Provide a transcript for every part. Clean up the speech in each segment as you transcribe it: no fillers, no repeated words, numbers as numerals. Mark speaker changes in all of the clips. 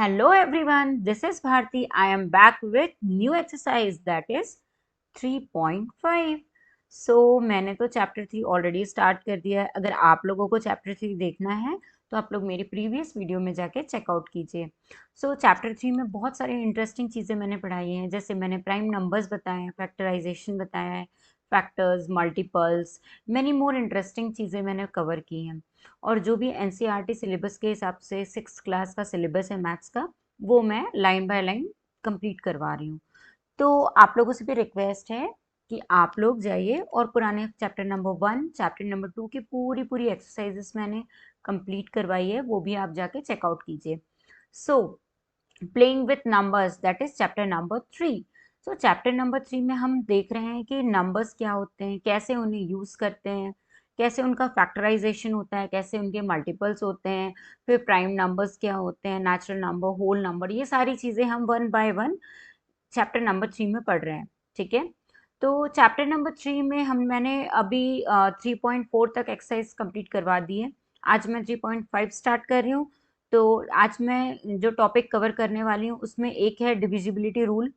Speaker 1: Hello everyone, this is Bharti. I am back with new exercise that is 3.5. मैंने तो chapter 3 already start कर दिया है. अगर आप लोगों को चैप्टर 3 देखना है तो आप लोग मेरी प्रीवियस वीडियो में जाके चेकआउट कीजिए. चैप्टर 3 में बहुत सारी इंटरेस्टिंग चीज़ें मैंने पढ़ाई हैं. जैसे मैंने प्राइम नंबर्स बताए हैं, फैक्टराइजेशन बताया है, factors, multiples, many more interesting चीज़ें मैंने कवर की हैं. और जो भी एनसीईआरटी सिलेबस के हिसाब से 6th क्लास का सिलेबस है मैथ्स का, वो मैं लाइन बाय लाइन कंप्लीट करवा रही हूँ. तो आप लोगों से भी रिक्वेस्ट है कि आप लोग जाइए और पुराने चैप्टर नंबर 1, चैप्टर नंबर 2 की पूरी पूरी एक्सरसाइजेस मैंने कंप्लीट करवाई है, वो भी आप जाके चेकआउट कीजिए. सो playing with numbers, that is chapter number 3. Chapter number 3 में हम देख रहे हैं कि नंबर्स क्या होते हैं, कैसे उन्हें यूज़ करते हैं, कैसे उनका फैक्टराइजेशन होता है, कैसे उनके मल्टीपल्स होते हैं, फिर प्राइम नंबर्स क्या होते हैं, नेचुरल नंबर, होल नंबर, ये सारी चीज़ें हम one by one chapter number 3 में पढ़ रहे हैं. ठीक है. तो चैप्टर नंबर 3 में मैंने अभी 3.4 तक एक्सरसाइज कंप्लीट करवा दी है. आज मैं 3.5 स्टार्ट कर रही हूँ. तो आज मैं जो टॉपिक कवर करने वाली हूँ उसमें एक है डिविजिबिलिटी रूल.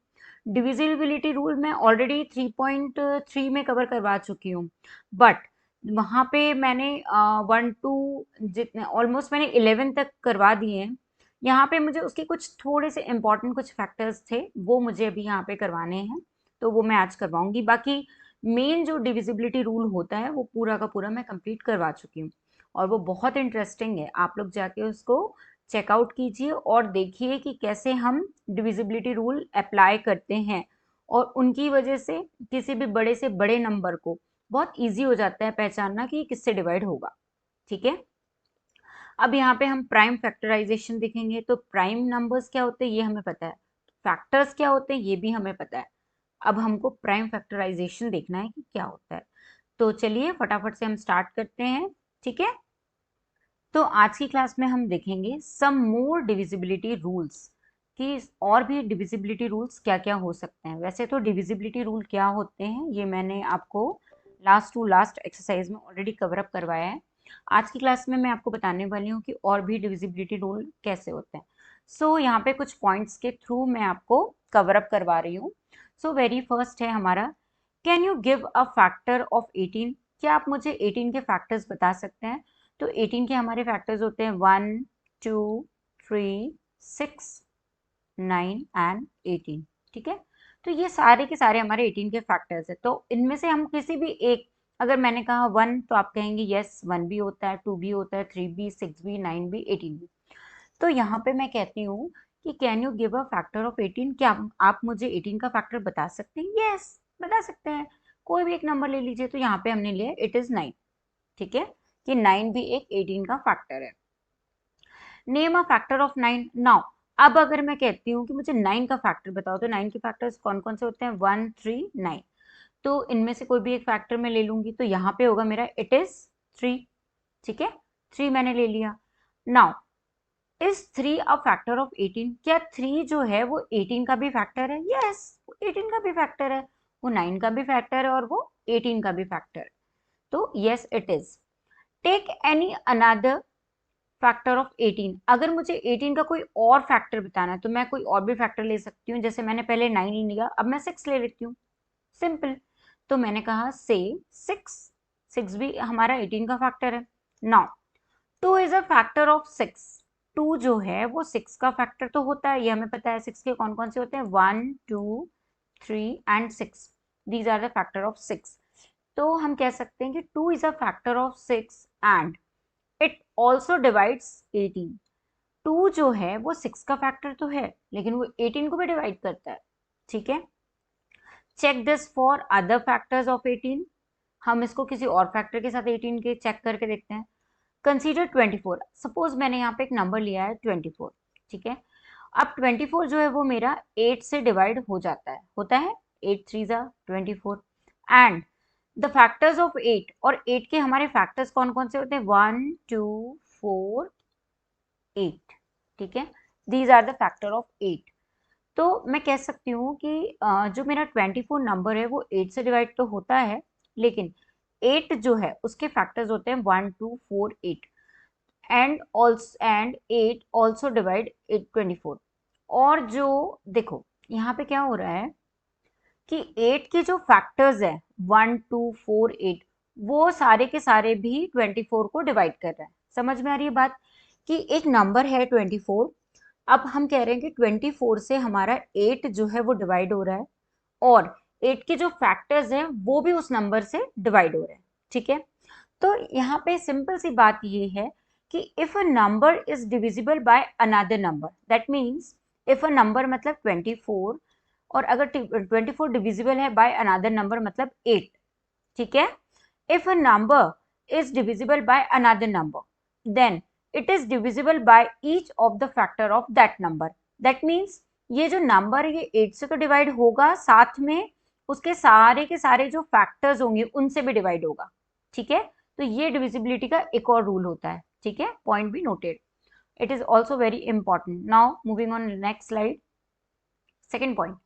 Speaker 1: डिविजिबिलिटी रूल मैं ऑलरेडी 3.3 में कवर करवा चुकी हूँ, बट वहाँ पे मैंने 1 to जितने ऑलमोस्ट मैंने 11 तक करवा दिए हैं. यहाँ पे मुझे उसके कुछ थोड़े से इम्पोर्टेंट कुछ फैक्टर्स थे, वो मुझे अभी यहाँ पे करवाने हैं, तो वो मैं आज करवाऊंगी. बाकी मेन जो डिविजिबिलिटी रूल होता है वो पूरा का पूरा मैं कंप्लीट करवा चुकी हूँ, और वो बहुत इंटरेस्टिंग है. आप लोग जाके उसको चेकआउट कीजिए और देखिए कि कैसे हम डिविजिबिलिटी रूल अप्लाई करते हैं, और उनकी वजह से किसी भी बड़े से बड़े नंबर को बहुत ईजी हो जाता है पहचानना कि किससे डिवाइड होगा. ठीक है. अब यहाँ पे हम प्राइम फैक्टराइजेशन देखेंगे. तो प्राइम नंबर्स क्या होते हैं ये हमें पता है, फैक्टर्स क्या होते हैं ये भी हमें पता है. अब हमको प्राइम फैक्टराइजेशन देखना है कि क्या होता है. तो चलिए फटाफट से हम स्टार्ट करते हैं. ठीक है. तो आज की क्लास में हम देखेंगे सम मोर डिविजिबिलिटी रूल्स, कि और भी डिविजिबिलिटी रूल्स क्या क्या हो सकते हैं. वैसे तो डिविजिबिलिटी रूल क्या होते हैं ये मैंने आपको लास्ट टू लास्ट एक्सरसाइज में ऑलरेडी कवर अप करवाया है. आज की क्लास में मैं आपको बताने वाली हूँ कि और भी डिविजिबिलिटी रूल कैसे होते हैं. यहाँ पे कुछ पॉइंट्स के थ्रू मैं आपको कवर अप करवा रही हूँ. वेरी फर्स्ट है हमारा, can you give a factor of 18. क्या आप मुझे 18 के फैक्टर्स बता सकते हैं. तो 18 के हमारे फैक्टर्स होते हैं 1, 2, 3, 6, 9 एंड 18. ठीक है. तो ये सारे के सारे हमारे 18 के फैक्टर्स है. तो इनमें से हम किसी भी एक, अगर मैंने कहा 1 तो आप कहेंगे यस 1 भी होता है, 2 भी होता है, 3 भी, 6 भी, 9 भी, 18 भी. तो यहाँ पे मैं कहती हूँ कि can you give a factor of 18. क्या आप मुझे 18 का फैक्टर बता सकते हैं. यस, बता सकते हैं. कोई भी एक नंबर ले लीजिए. तो यहाँ पे हमने लिया इट इज 9. ठीक है, कि 9 भी एक 18 का फैक्टर है. Name a factor of 9 now. अब अगर मैं कहती हूँ कि मुझे 9 का फैक्टर बताओ, तो 9 के फैक्टर्स कौन कौन से होते हैं. 1, 3, 9. तो इनमें से कोई भी एक फैक्टर मैं ले लूंगी. तो यहाँ पे होगा मेरा इट इज 3. ठीक है, 3 मैंने ले लिया. Now is 3 a factor of 18. क्या 3 जो है वो 18 का भी फैक्टर है. यस, 18 का भी फैक्टर है. वो 9 का भी फैक्टर है और वो 18 का भी फैक्टर है. तो yes it is. Take any another factor of 18. अगर मुझे 18 का कोई और फैक्टर बताना है तो मैं कोई और भी फैक्टर ले सकती हूँ. जैसे मैंने पहले 9 लिया, अब मैं 6 ले लेती हूँ. सिंपल. तो मैंने कहा से 6. 6 भी हमारा 18 का फैक्टर है. Now 2 is a factor of 6. 2 जो है वो 6 का फैक्टर तो होता है, ये हमें पता है. 6 के कौन कौन से होते हैं. 1, 2, 3 and 6. These are the factor of 6. तो हम कह सकते हैं कि 2 is a factor of 6 and it also divides 18. 2 जो है वो 6 का फैक्टर तो है, लेकिन वो 18 को भी डिवाइड करता है. ठीक है. Check this for other factors of 18. हम इसको किसी और फैक्टर के साथ 18 के चेक करके देखते हैं. कंसीडर 24. सपोज मैंने यहाँ पे एक नंबर लिया है 24. ठीक है. अब 24 जो है वो मेरा 8 से डिवाइड हो जाता है, होता है. 8 3 जा 24. एंड द फैक्टर्स ऑफ 8, और 8 के हमारे फैक्टर्स कौन कौन से होते हैं. 1, 2, 4, 8. ठीक है. These are the factor of 8. तो मैं कह सकती हूँ कि जो मेरा 24 नंबर है वो 8 से डिवाइड तो होता है, लेकिन 8 जो है उसके फैक्टर्स होते हैं 1, 2, 4, 8. And 8 also divide 24। और जो देखो यहाँ पे क्या हो रहा है कि 8 के जो फैक्टर्स है 1 2 4 8 वो सारे के सारे भी 24 को डिवाइड कर रहे हैं। समझ में आ रही है बात कि एक नंबर है 24, अब हम कह रहे हैं कि 24 से हमारा 8 जो है वो डिवाइड हो रहा है और 8 के जो फैक्टर्स हैं वो भी उस नंबर से डिवाइड हो रहे हैं। ठीक है, तो यहाँ पे सिंपल सी बात ये है कि if a number is divisible by another number, that means if a number मतलब 24 और अगर 24 डिविजिबल है बाय अनदर नंबर मतलब 8। ठीक है, if a number is divisible by another number then it is divisible by each of the factor of that number. That means ये जो number ये 8 से तो डिवाइड होगा, साथ में उसके सारे के सारे जो फैक्टर्स होंगे उनसे भी डिवाइड होगा। ठीक है, तो ये डिविजिबिलिटी का एक और रूल होता है। ठीक है, point be noted, it is also very important. Now moving on next slide, second point,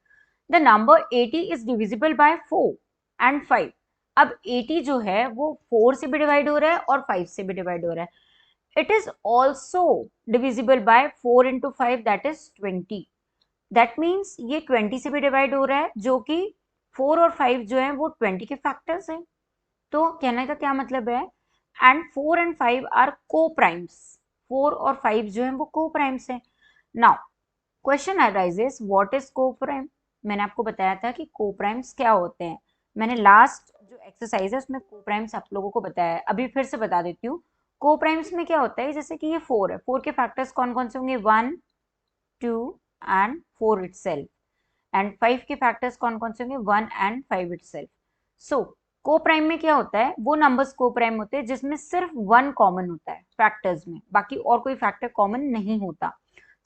Speaker 1: the number 80 is divisible by 4 and 5। अब 80 जो है वो 4 से भी डिवाइड हो रहा है और 5 से भी डिवाइड हो रहा है। It is also divisible by 4 into 5 that is 20। That means ये 20 से भी डिवाइड हो रहा है, जो कि 4 और 5 जो है वो 20 के फैक्टर्स हैं। तो कहने का क्या मतलब है, एंड 4 एंड 5 आर को प्राइम्स। 4 और 5 जो है वो को प्राइम्स है। Now question arises what is को प्राइम। मैंने आपको बताया था कि को प्राइम्स क्या होते हैं, मैंने लास्ट जो एक्सरसाइज है उसमें को प्राइम्स आप लोगों को बताया है, अभी फिर से बता देती हूँ। को प्राइम्स में क्या होता है, जैसे कि ये 4 है, 4 के फैक्टर्स कौन कौन से होंगे, 1 2 एंड 4 इटसेल्फ, एंड 5 के फैक्टर्स कौन कौन से होंगे, 1 एंड 5 इटसेल्फ। सो को प्राइम में क्या होता है, वो नंबर्स को प्राइम होते हैं जिसमें सिर्फ 1 कॉमन होता है फैक्टर्स में, बाकी और कोई फैक्टर कॉमन नहीं होता,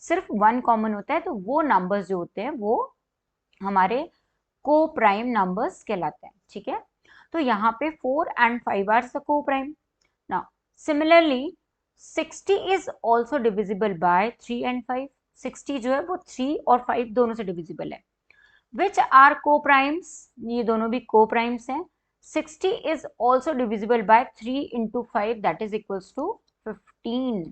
Speaker 1: सिर्फ 1 कॉमन होता है, तो वो नंबर्स जो होते हैं वो हमारे को प्राइम नंबर्स कहलाते हैं। ठीक है, तो यहाँ पे 4 एंड 5 आर द को prime. Now similarly 60 is also divisible by 3 and 5। 60 जो है वो 3 और 5 दोनों से डिविजिबल है। विच आर को प्राइम्स, ये दोनों भी को प्राइम्स हैं। 60 is also divisible by 3 into 5 that is equals to 15।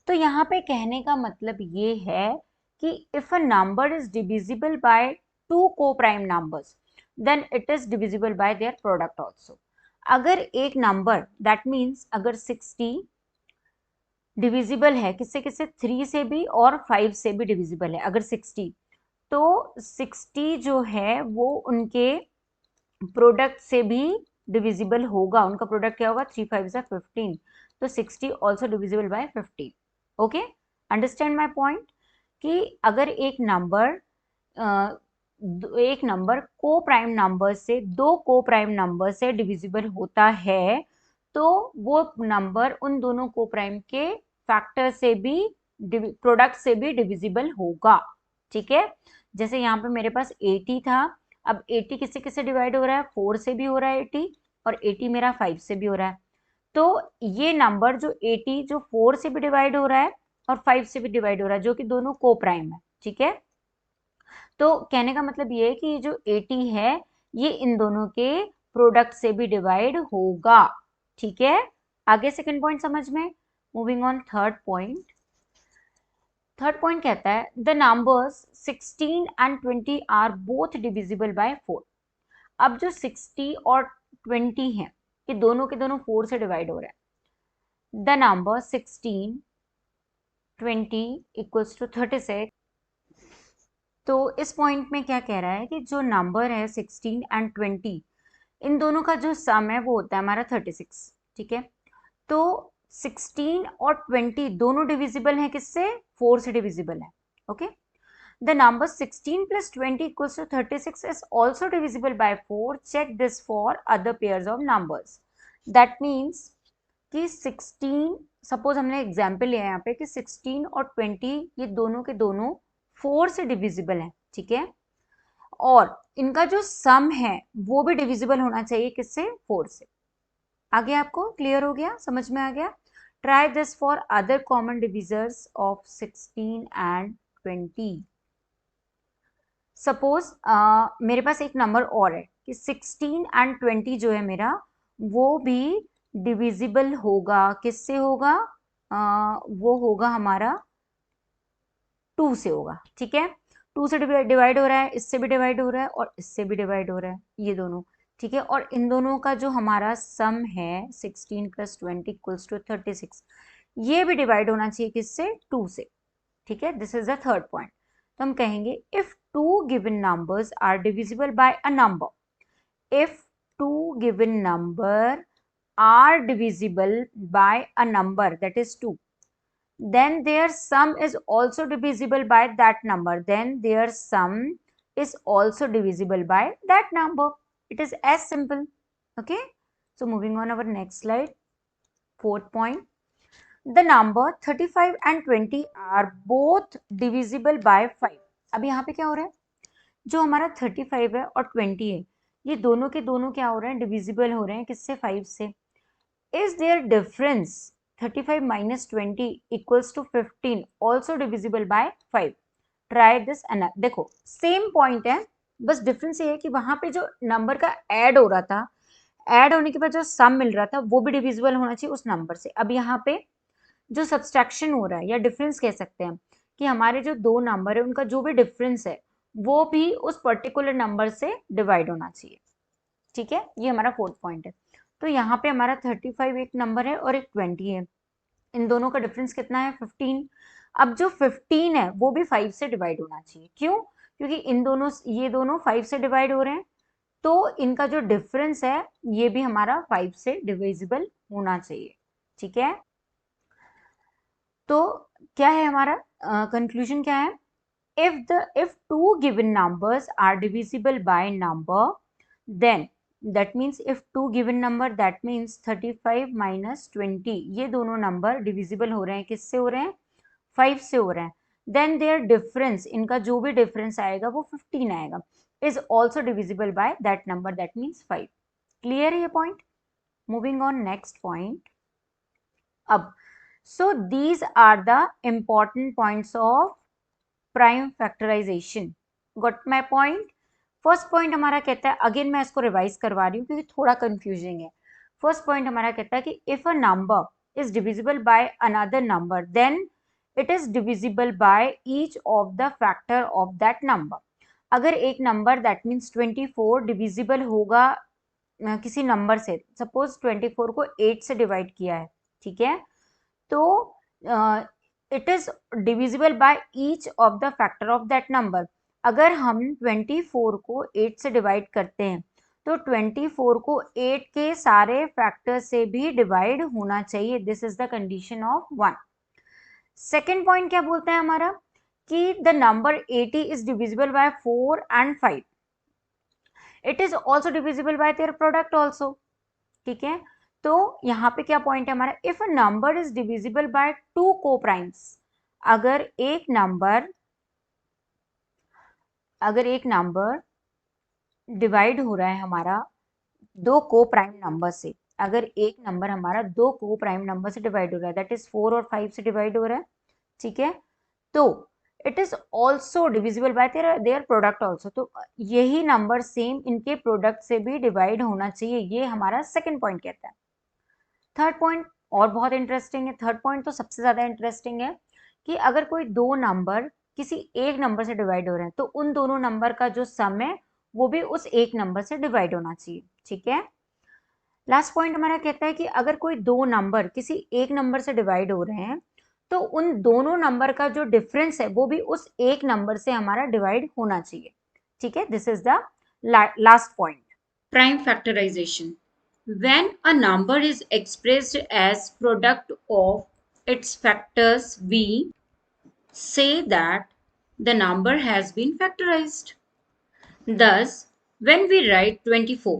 Speaker 1: तो यहाँ पे कहने का मतलब ये है कि if a number is divisible by two coprime numbers then it is divisible by their product also. अगर एक नंबर दैट मीन्स अगर 60 डिविजिबल है किससे किससे, 3 से भी और 5 से भी डिविजिबल है अगर 60, तो 60 जो है वो उनके प्रोडक्ट से भी डिविजिबल होगा। उनका प्रोडक्ट क्या होगा, 3 5 15, तो 60 also divisible bye 15। Okay, understand my point कि अगर एक नंबर को प्राइम नंबर से, दो को प्राइम नंबर से डिविजिबल होता है तो वो नंबर उन दोनों को प्राइम के फैक्टर से भी, प्रोडक्ट से भी डिविजिबल होगा। ठीक है, जैसे यहाँ पे मेरे पास 80 था, अब 80 किससे किससे डिवाइड हो रहा है, 4 से भी हो रहा है 80 और 80 मेरा 5 से भी हो रहा है। तो ये नंबर जो 80 जो 4 से भी डिवाइड हो रहा है और 5 से भी डिवाइड हो रहा है, जो कि दोनों को प्राइम है। ठीक है, तो कहने का मतलब ये है कि ये जो 80 है ये इन दोनों के प्रोडक्ट से भी डिवाइड होगा। ठीक है, आगे सेकंड पॉइंट समझ में। Moving on third point, third point कहता है the numbers 16 and 20 are both divisible by 4। अब जो 60 और 20 है ये दोनों के दोनों 4 से डिवाइड हो रहा है। The number 16 20 equals to 36। तो इस पॉइंट में क्या कह रहा है कि जो नंबर है 16 एंड 20 इन दोनों का जो सम है वो होता है हमारा 36। ठीक है, तो 16 और 20 दोनों डिविजिबल हैं किससे, 4 से डिविजिबल है। Okay, the number 16 plus 20 equals to 36 is also divisible by 4. Check this for other pairs of numbers. That means कि 16, सपोज हमने एग्जाम्पल लिया है यहाँ पे कि 16 और 20 ये दोनों के दोनों 4 से डिविजिबल हैं। ठीक है, और इनका जो सम है वो भी डिविजिबल होना चाहिए किससे, 4 से। आगे आपको क्लियर हो गया, समझ में आ गया। Try this for other common divisors of 16 and 20। Suppose मेरे पास एक नंबर और है कि 16 एंड 20 जो है मेरा वो भी डिविजिबल होगा, किससे होगा, वो होगा हमारा 2 से होगा, ठीक है। 2 से डिवाइड हो रहा है, इससे भी डिवाइड हो रहा है और इससे भी डिवाइड हो रहा है, ये दोनों, ठीक है। और इन दोनों का जो हमारा सम है 16 + 20 = 36, ये भी डिवाइड होना चाहिए किससे, 2 से, ठीक है। This is the third point. तो हम कहेंगे if two given numbers are divisible by a number, if two given number are divisible by a number, that is 2, then their sum is also divisible by that number, then their sum is also divisible by that number. It is as simple. Okay, so moving on our next slide, fourth point, the number 35 and 20 are both divisible by 5. अब यहाँ पे क्या हो रहा है, जो हमारा 35 है और 20 है, ये दोनों के दोनों क्या हो रहे हैं, डिविजिबल हो रहे हैं किससे, 5 से। Is there difference 35 - 20 = 15 also divisible by 5? Try this and देखो सेम पॉइंट है, बस डिफरेंस ये है कि वहां पे जो नंबर का ऐड हो रहा था, ऐड होने के बाद जो सम मिल रहा था वो भी डिविजिबल होना चाहिए उस नंबर से। अब यहाँ पे जो सब्सट्रैक्शन हो रहा है या डिफरेंस कह सकते हैं कि हमारे जो दो नंबर है उनका जो भी डिफरेंस है वो भी उस पर्टिकुलर नंबर से डिवाइड होना चाहिए, ठीक है। ये हमारा फोर्थ पॉइंट है। तो यहाँ पे हमारा 35 एक नंबर है और एक 20 है, इन दोनों का डिफरेंस कितना है, 15। अब जो 15 है वो भी 5 से डिवाइड होना चाहिए, क्यों, क्योंकि इन दोनों, ये दोनों 5 से डिवाइड हो रहे हैं, तो इनका जो डिफरेंस है ये भी हमारा 5 से डिविजिबल होना चाहिए, ठीक है। तो क्या है हमारा कंक्लूजन, क्या है, if two given numbers are divisible by number, then that means if two given number, that means 35 - 20, ये दोनों नंबर डिविजिबल हो रहे हैं, किससे हो रहे हैं, 5 से हो रहे हैं, then their difference, इनका जो भी डिफरेंस आएगा वो 15 आएगा, is also divisible by that number, that means 5। Clear है ये पॉइंट। Moving on next point. अब so these are the important points of prime factorization. Got my point. First point हमारा कहता है, अगेन मैं इसको रिवाइज करवा रही हूँ क्योंकि थोड़ा कंफ्यूजिंग है। फर्स्ट पॉइंट हमारा कहता है कि if a number is divisible by another number, then it is divisible by each of the factor of that number. अगर एक नंबर दैट मीन्स 24 डिविजिबल होगा किसी नंबर से, सपोज 24 को 8 से डिवाइड किया है, ठीक है, तो it is divisible by each of the factor of that number. अगर हम 24 को 8 से डिवाइड करते हैं तो 24 को 8 के सारे फैक्टर से भी डिवाइड होना चाहिए, this is the condition of 1। Second point क्या बोलता है हमारा, कि the number 80 is divisible by 4 and 5, it is also divisible by their product also, ठीक है। तो यहाँ पे क्या पॉइंट है हमारा, if a number is divisible bye 2 को-प्राइम्स, अगर एक नंबर डिवाइड हो रहा है हमारा दो को-प्राइम नंबर से, अगर एक नंबर हमारा दो को-प्राइम नंबर से डिवाइड हो रहा है, दैट इज 4 और 5 से डिवाइड हो रहा है, ठीक है, तो it is also divisible by their product also, तो यही नंबर सेम इनके प्रोडक्ट से भी डिवाइड होना चाहिए, ये हमारा सेकेंड पॉइंट कहता है। थर्ड पॉइंट और बहुत इंटरेस्टिंग है, थर्ड पॉइंट तो सबसे ज्यादा इंटरेस्टिंग है कि अगर कोई दो नंबर किसी एक नंबर से डिवाइड हो रहे हैं तो उन दोनों नंबर का जो सम है वो भी उस एक नंबर से डिवाइड होना चाहिए, ठीक है। लास्ट पॉइंट हमारा कहता है कि अगर कोई दो नंबर किसी एक नंबर से डिवाइड हो रहे हैं तो उन दोनों नंबर का जो डिफरेंस है वो भी उस एक नंबर से हमारा डिवाइड होना चाहिए, ठीक है। This is the last point. Prime factorization. When a number is expressed as product of its factors, we say that the number has been factorized. Thus, when we write 24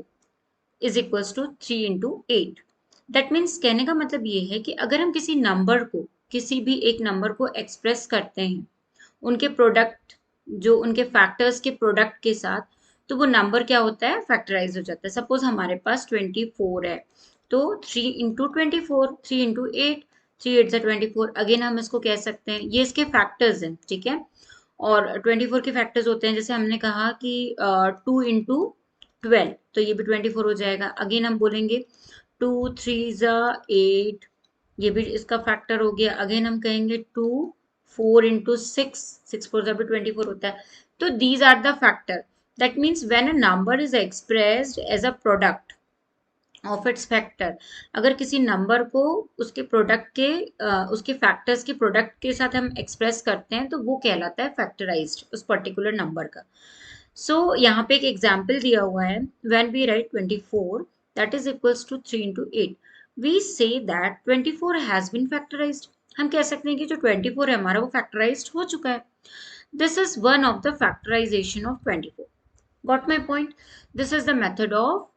Speaker 1: is equals to 3 into 8, that means कहने का मतलब ये है कि अगर हम किसी number को, किसी भी एक नंबर को एक्सप्रेस करते हैं उनके प्रोडक्ट, जो उनके फैक्टर्स के प्रोडक्ट के साथ, तो वो नंबर क्या होता है, फैक्टराइज हो जाता है। सपोज हमारे पास 24 है तो 3 इंटू 24, 3 इंटू 8, 3 8 24, अगेन हम इसको कह सकते हैं, ये इसके फैक्टर्स हैं, ठीक है। और 24 के फैक्टर्स होते हैं, जैसे हमने कहा कि 2 इंटू 12, तो ये भी 24 हो जाएगा। अगेन हम बोलेंगे 2 3 8, ये भी इसका फैक्टर हो गया। अगेन हम कहेंगे 2 4 इंटू 6 4 24 होता है। तो these are the factor, that means when a number is expressed as a product of its factor, अगर किसी नंबर को उसके प्रोडक्ट के उसके फैक्टर्स के प्रोडक्ट के साथ हम एक्सप्रेस करते हैं तो वो कहलाता है फैक्टराइज्ड उस पर्टिकुलर नंबर का। सो यहाँ पे एक एग्जाम्पल दिया हुआ है, when we write 24 that is equals to 3 into 8, we say that 24 has been factorized. हम कह सकते हैं कि जो 24 है हमारा वो फैक्टराइज्ड हो चुका है। This is one of the factorization of 24। Got my point? This is the method of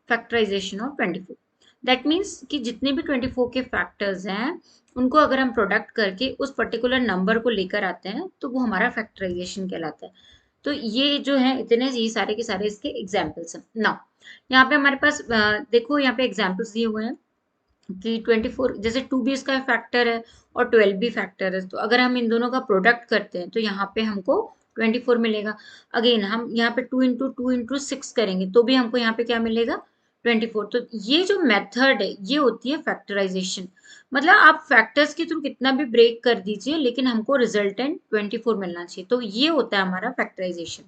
Speaker 1: factorization of 24। That means कि जितने भी 24 के फैक्टर्स हैं उनको अगर हम प्रोडक्ट करके उस पर्टिकुलर नंबर को लेकर आते हैं तो वो हमारा फैक्टराइजेशन कहलाता है। तो ये जो है इतने ये सारे के सारे इसके एग्जाम्पल्स हैं। नाउ यहाँ पे हमारे पास देखो यहाँ पे एग्जाम्पल्स दिए हुए हैं कि 24 जैसे 2 भी इसका फैक्टर है और 12 भी फैक्टर है, तो अगर हम इन दोनों का प्रोडक्ट करते हैं तो यहाँ पे हमको 24 मिलेगा। अगेन हम यहाँ पे 2 इंटू 6 करेंगे तो भी हमको यहाँ पे क्या मिलेगा 24। तो ये जो मेथड है ये होती है फैक्टराइजेशन। मतलब आप फैक्टर्स के थ्रू कितना भी ब्रेक कर दीजिए लेकिन हमको रिजल्टेंट 24 मिलना चाहिए, तो ये होता है हमारा फैक्टराइजेशन।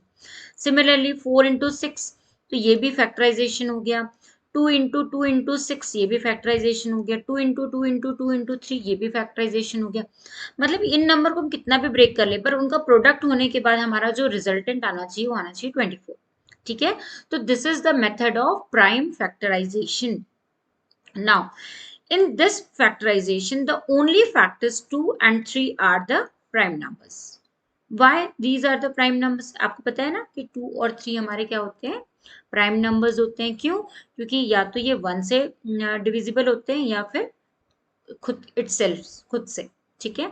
Speaker 1: सिमिलरली 4 इंटू 6, तो ये भी फैक्टराइजेशन हो गया। 2 इंटू 6 ये भी फैक्टराइजेशन हो गया। 2 इंटू 2 इंटू 2 इंटू 3 ये भी फैक्टराइजेशन हो गया। मतलब इन नंबर को हम कितना भी ब्रेक कर ले पर उनका प्रोडक्ट होने के बाद हमारा जो रिजल्टेंट आना चाहिए वो आना चाहिए 24। ठीक है, तो this is the method of prime factorization. Now in this factorization, the only factors 2 and 3 are the prime numbers. Why these are the prime numbers? आपको पता है ना कि 2 और 3 हमारे क्या होते हैं, प्राइम नंबर्स होते हैं। क्यों? क्योंकि या तो ये 1 से डिविजिबल होते हैं या फिर खुद इटसेल्फ खुद से। ठीक है,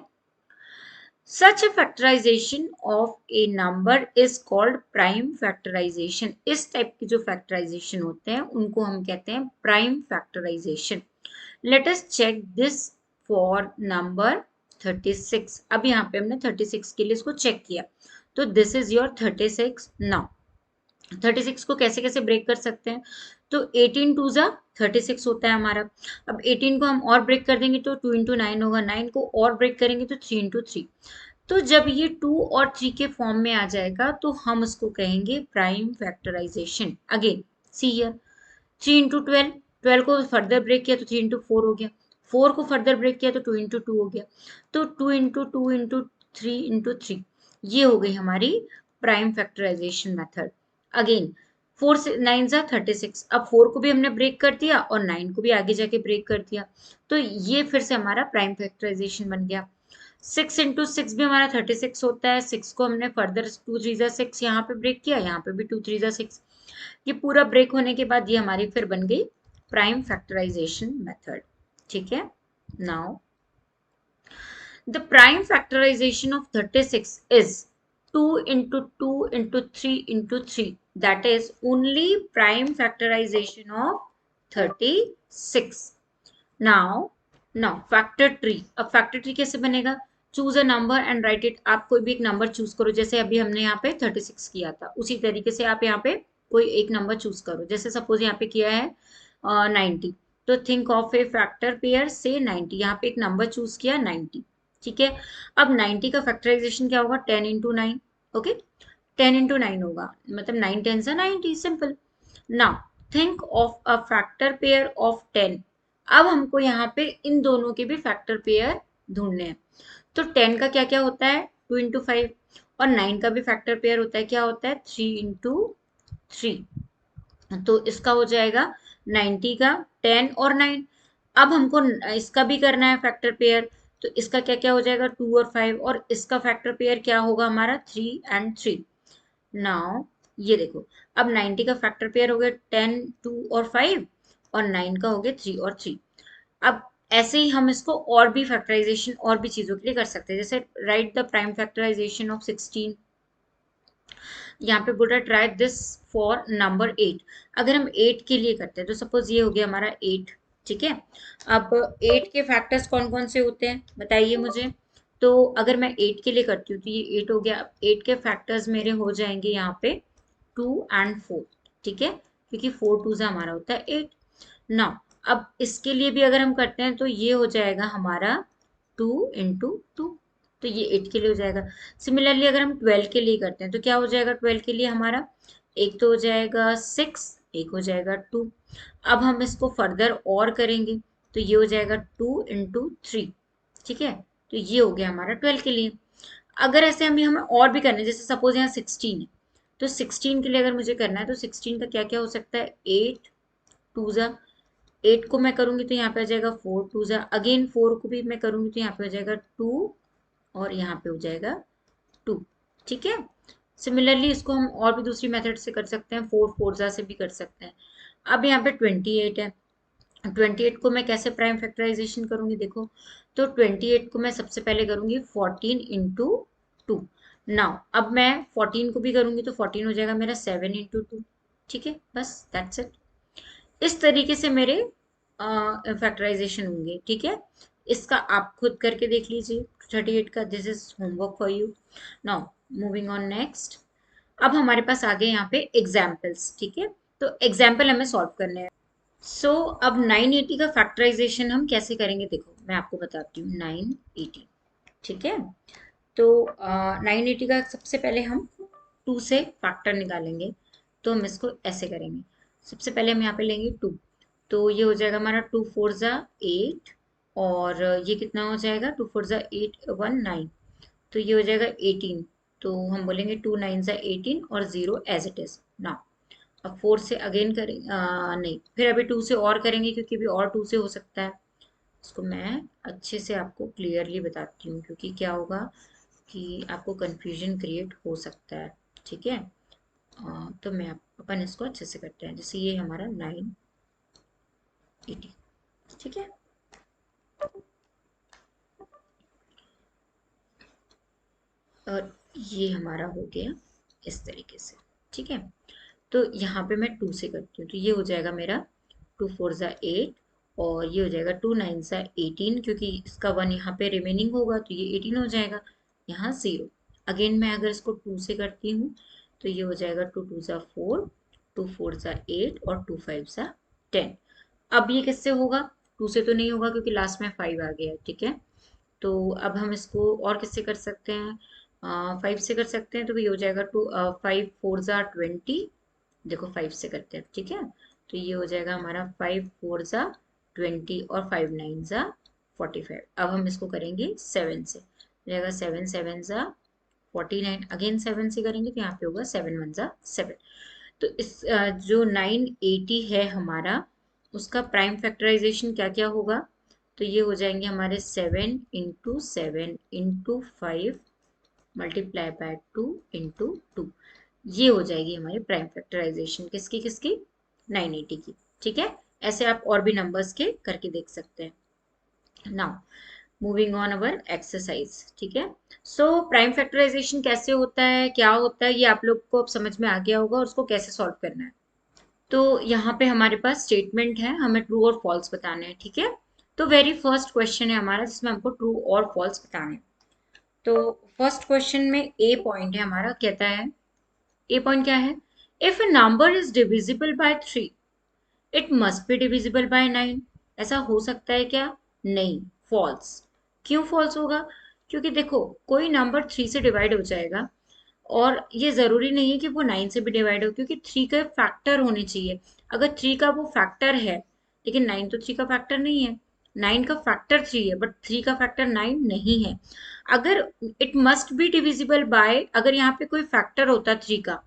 Speaker 1: सच a factorization of a number is called prime factorization। इस टाइप के जो फैक्टराइजेशन होते हैं उनको हम कहते हैं prime factorization. Let us check this for number 36। अब यहाँ पे हमने 36 के लिए इसको चेक किया, तो दिस इज योर 36। नाउ 36 को कैसे कैसे ब्रेक कर सकते हैं, तो 18 टू जा 36 होता है हमारा। अब 18 को हम और ब्रेक कर देंगे तो 2 इंटू 9 होगा, 9 को और ब्रेक करेंगे तो 3 इंटू 3। तो जब ये 2 और 3 के फॉर्म में आ जाएगा तो हम उसको कहेंगे prime factorization. Again see here 3 into 12, 12 को फर्दर ब्रेक किया तो 3 इंटू 4 हो गया, 4 को फर्दर ब्रेक किया तो 2 इंटू 2 हो गया, तो 2 इंटू 2 इंटू 3 इंटू 3 ये हो गई हमारी प्राइम फैक्टराइजेशन मेथड। अगेन 4 से 9 जा 36, अब 4 को भी हमने ब्रेक कर दिया और 9 को भी आगे जाके ब्रेक कर दिया, तो ये फिर से हमारा प्राइम फैक्टराइजेशन बन गया। 6 इंटू 6 भी हमारा 36 होता है, 6 को हमने फर्दर 2 3 जा 6 यहाँ पे ब्रेक किया, यहाँ पे भी 2 3 जा 6, ये पूरा ब्रेक होने के बाद ये हमारी फिर बन गई प्राइम फैक्टराइजेशन मेथड। ठीक है, now the prime factorization of 36 is 2 into 2 into 3 into 3, that is only prime factorization of 36। Now factor tree. अब फैक्टर ट्री कैसे बनेगा, choose a number and write it. आप कोई भी एक नंबर चूज करो, जैसे अभी हमने यहाँ पे 36 किया था, उसी तरीके से आप यहाँ पे कोई एक नंबर चूज करो। जैसे सपोज यहाँ पे किया है 90, तो think of A factor pair से 90, यहाँ पे एक नंबर चूज किया 90। ठीक है, अब 90 का फैक्टराइजेशन क्या होगा, 10 इंटू 9। ओके, 10 इंटू 9 होगा, मतलब 9 10 से 90, simple. Now think of a factor pair of 10। अब हमको यहाँ पे इन दोनों के भी फैक्टर पेयर ढूंढने हैं। तो 10 का क्या क्या होता है, 2 इंटू 5, और 9 का भी फैक्टर पेयर होता है, क्या होता है 3 इंटू 3। तो इसका हो जाएगा 90 का 10 और 9। अब हमको इसका भी करना है फैक्टर पेयर, तो इसका क्या क्या हो जाएगा 2 और 5, और इसका फैक्टर पेयर क्या होगा हमारा 3 एंड 3। नाउ ये देखो, अब 90 का फैक्टर पेयर हो गया 10 2 और 5, और 9 का हो गया 3 और 3। अब ऐसे ही हम इसको और भी फैक्टराइजेशन और भी चीजों के लिए कर सकते हैं, जैसे write the prime factorization of 16। यहाँ पे बोल रहा है ट्राई दिस फॉर नंबर 8। अगर हम 8 के लिए करते हैं तो सपोज ये हो गया हमारा 8। ठीक है, अब 8 के फैक्टर्स कौन कौन से होते हैं बताइए मुझे। तो अगर मैं 8 के लिए करती हूँ तो ये 8 हो गया। अब 8 के फैक्टर्स मेरे हो जाएंगे यहाँ पे 2 एंड 4। ठीक है, क्योंकि 4 2 से हमारा होता है 8। नाउ अब इसके लिए भी अगर हम करते हैं तो ये हो जाएगा हमारा 2 × 2, तो ये 8 के लिए हो जाएगा। सिमिलरली अगर हम 12 के लिए करते हैं तो क्या हो जाएगा 12 के लिए हमारा, एक तो हो जाएगा 6, एक हो जाएगा 2। अब हम इसको फर्दर और करेंगे तो ये हो जाएगा 2 × 3, ठीक है। तो ये हो गया हमारा 12 के लिए। अगर ऐसे हमें और भी करना है, जैसे सपोज यहाँ 16 है, तो 16 के लिए अगर मुझे करना है तो 16 का क्या क्या हो सकता है, 8 2 जा, 8 को मैं करूंगी तो यहाँ पे आ जाएगा 4 2 जा, अगेन 4 को भी मैं करूंगी तो यहाँ पे हो जाएगा 2 और यहाँ पे हो जाएगा 2, ठीक है। सिमिलरली इसको हम और भी दूसरी मेथड से कर सकते हैं, 4 4 जा से भी कर सकते हैं। अब यहाँ पे 28 है, 28 को मैं कैसे प्राइम फैक्टराइजेशन करूंगी देखो, तो 28 को मैं सबसे पहले करूंगी 14 × 2। नाउ अब मैं 14 को भी करूंगी तो 14 हो जाएगा मेरा 7 × 2, ठीक है, बस दैट्स इट। इस तरीके से मेरे फैक्टराइजेशन होंगे, ठीक है। इसका आप खुद करके देख लीजिए 38 का, this is homework for you. Now moving on next, अब हमारे पास आ गए यहाँ पे एग्जाम्पल्स, ठीक है। तो एग्जाम्पल हमें सॉल्व करने हैं। सो अब 980 का फैक्टराइजेशन हम कैसे करेंगे देखो, मैं आपको बताती हूँ। 980, ठीक है। तो 980 का सबसे पहले हम 2 से फैक्टर निकालेंगे, तो हम इसको ऐसे करेंगे। सबसे पहले हम यहाँ पे लेंगे 2, तो ये हो जाएगा हमारा 2 4 जा 8, और ये कितना हो जाएगा 2 4 जा 8 1 9, तो ये हो जाएगा 18। तो हम बोलेंगे 2 9 जा 18 और 0 एज इट इज। नाउ अब 4 से अगेन करेंगे, नहीं फिर अभी 2 से और करेंगे क्योंकि अभी और 2 से हो सकता है। इसको मैं अच्छे से आपको क्लियरली बताती हूँ, क्योंकि क्या होगा कि आपको कंफ्यूजन क्रिएट हो सकता है, ठीक है। तो मैं अपन इसको अच्छे से करते हैं। जैसे ये हमारा 980, ठीक है। और ये हमारा हो गया इस तरीके से, ठीक है। तो यहाँ पे मैं 2 से करती हूँ तो ये हो जाएगा मेरा 2 4 जा 8, और ये हो जाएगा 2 9 जा 18, क्योंकि इसका 1 यहाँ पे रिमेनिंग होगा तो ये 18 हो जाएगा, यहाँ 0। अगेन मैं अगर इसको 2 से करती हूँ तो ये हो जाएगा 2 2 जा 4, 2 4 जा 8 और 2 5 जा 10। अब ये किससे होगा, 2 से तो नहीं होगा क्योंकि लास्ट में 5 आ गया है, ठीक है। तो अब हम इसको और किससे कर सकते हैं, 5 से कर सकते हैं। तो ये हो जाएगा 5 4 जा 20, देखो 5 से करते हैं, ठीक है। तो ये हो जाएगा हमारा 5 4 जा 20 और 5 9 जा 45। अब हम इसको करेंगे 7 से, हो जाएगा 7 7 जा 49, अगेन 7 से करेंगे तो यहाँ पे होगा 7 1 जा 7। तो इस जो 980 है हमारा, उसका प्राइम फैक्टराइजेशन क्या क्या होगा, तो ये हो जाएंगे हमारे 7 × 7 × 5 मल्टीप्लाई बाय 2 × 2, ये हो जाएगी हमारी प्राइम फैक्टराइजेशन किसकी किसकी, 980 की, ठीक है। ऐसे आप और भी नंबर्स के करके देख सकते हैं। Now moving on our exercise, ठीक है। सो प्राइम फैक्टराइजेशन कैसे होता है, क्या होता है, ये आप लोग को अब समझ में आ गया होगा, और उसको कैसे सॉल्व करना है। तो यहाँ पे हमारे पास स्टेटमेंट है, हमें ट्रू और फॉल्स बताने हैं, ठीक है। तो वेरी फर्स्ट क्वेश्चन है हमारा जिसमें हमको ट्रू और फॉल्स बताने हैं। तो फर्स्ट क्वेश्चन में ए पॉइंट है हमारा, कहता है ए पॉइंट क्या है, if a number is divisible by 3 it must be divisible by 9। ऐसा हो सकता है क्या, नहीं, फॉल्स। क्यों फॉल्स होगा, क्योंकि देखो कोई नंबर 3 से डिवाइड हो जाएगा, और ये जरूरी नहीं है कि वो 9 से भी डिवाइड हो, क्योंकि 3 का फैक्टर होने चाहिए। अगर 3 का वो फैक्टर है, लेकिन 9 तो 3 का फैक्टर नहीं है, 9 का फैक्टर 3 है बट 3 का फैक्टर 9 नहीं है। अगर it must be divisible bye, अगर यहाँ पे कोई फैक्टर होता 3 का,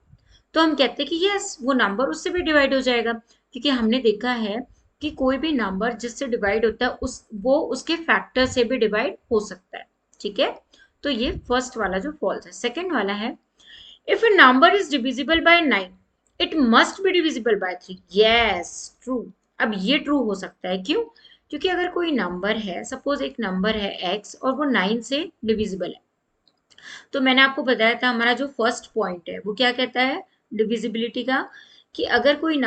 Speaker 1: तो हम कहते हैं कि यस वो नंबर उससे भी डिवाइड हो जाएगा, क्योंकि हमने देखा है कि कोई भी नंबर जिससे डिवाइड होता है वो उसके फैक्टर से भी डिवाइड हो सकता है, ठीक है। तो ये फर्स्ट वाला जो फॉल्स है। सेकंड वाला है, if a number is divisible by 9 it must be divisible by 3। yes true। अब ये ट्रू हो सकता है, क्यों, क्योंकि अगर कोई नंबर है, सपोज एक नंबर है x और वो 9 से डिविजिबल है, तो मैंने आपको बताया था हमारा जो फर्स्ट पॉइंट है वो क्या कहता है डिविजिबिलिटी का, कि अगर कोई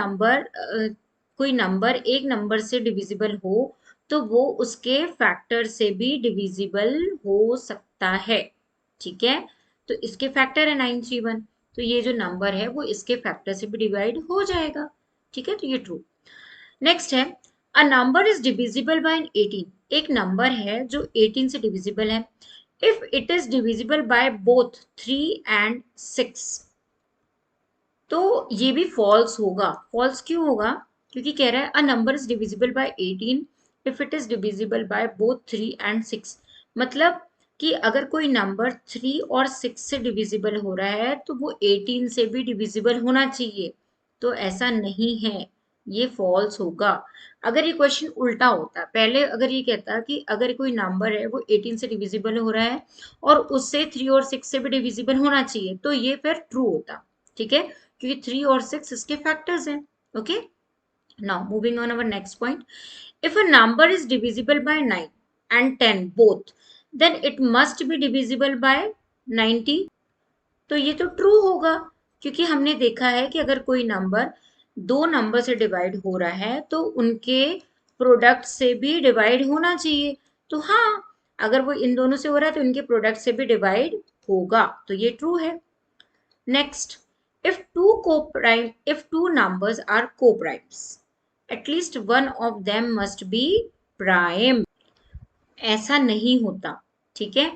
Speaker 1: नंबर एक नंबर से डिविजिबल हो तो वो उसके फैक्टर से भी डिविजिबल हो सकता है, ठीक है। तो इसके फैक्टर है 931, तो ये जो नंबर है वो इसके फैक्टर से भी डिवाइड हो जाएगा, ठीक है। तो ये ट्रू। नेक्स्ट है, अ नंबर इज डिविजिबल बाय 18, एक नंबर है जो 18 से डिविजिबल है if it is divisible by both 3 and 6, तो ये भी फॉल्स होगा। फॉल्स क्यों होगा? क्योंकि कह रहा है अ number is divisible bye 18 if it is divisible by both 3 and 6, मतलब कि अगर कोई नंबर 3 और 6 से डिविजिबल हो रहा है तो वो 18 से भी डिविजिबल होना चाहिए, तो ऐसा नहीं है, ये फॉल्स होगा। अगर ये क्वेश्चन उल्टा होता, पहले अगर ये कहता कि अगर कोई नंबर है वो 18 से डिविजिबल हो रहा है और उससे 3 और 6 से भी डिविजिबल होना चाहिए, तो ये फिर ट्रू होता, ठीक है, क्योंकि 3 और 6 इसके फैक्टर्स हैं। Okay, now moving on our next point, if a number is divisible by 9 and 10 both, then it must be divisible by 90, तो ये तो ट्रू होगा, क्योंकि हमने देखा है कि अगर कोई नंबर दो नंबर से डिवाइड हो रहा है तो उनके प्रोडक्ट से भी डिवाइड होना चाहिए, तो हाँ, अगर वो इन दोनों से हो रहा है तो इनके प्रोडक्ट से भी डिवाइड होगा, तो ये ट्रू है। Next, if two numbers are co-primes, at least one of them must be prime. ऐसा नहीं होता, ठीक है।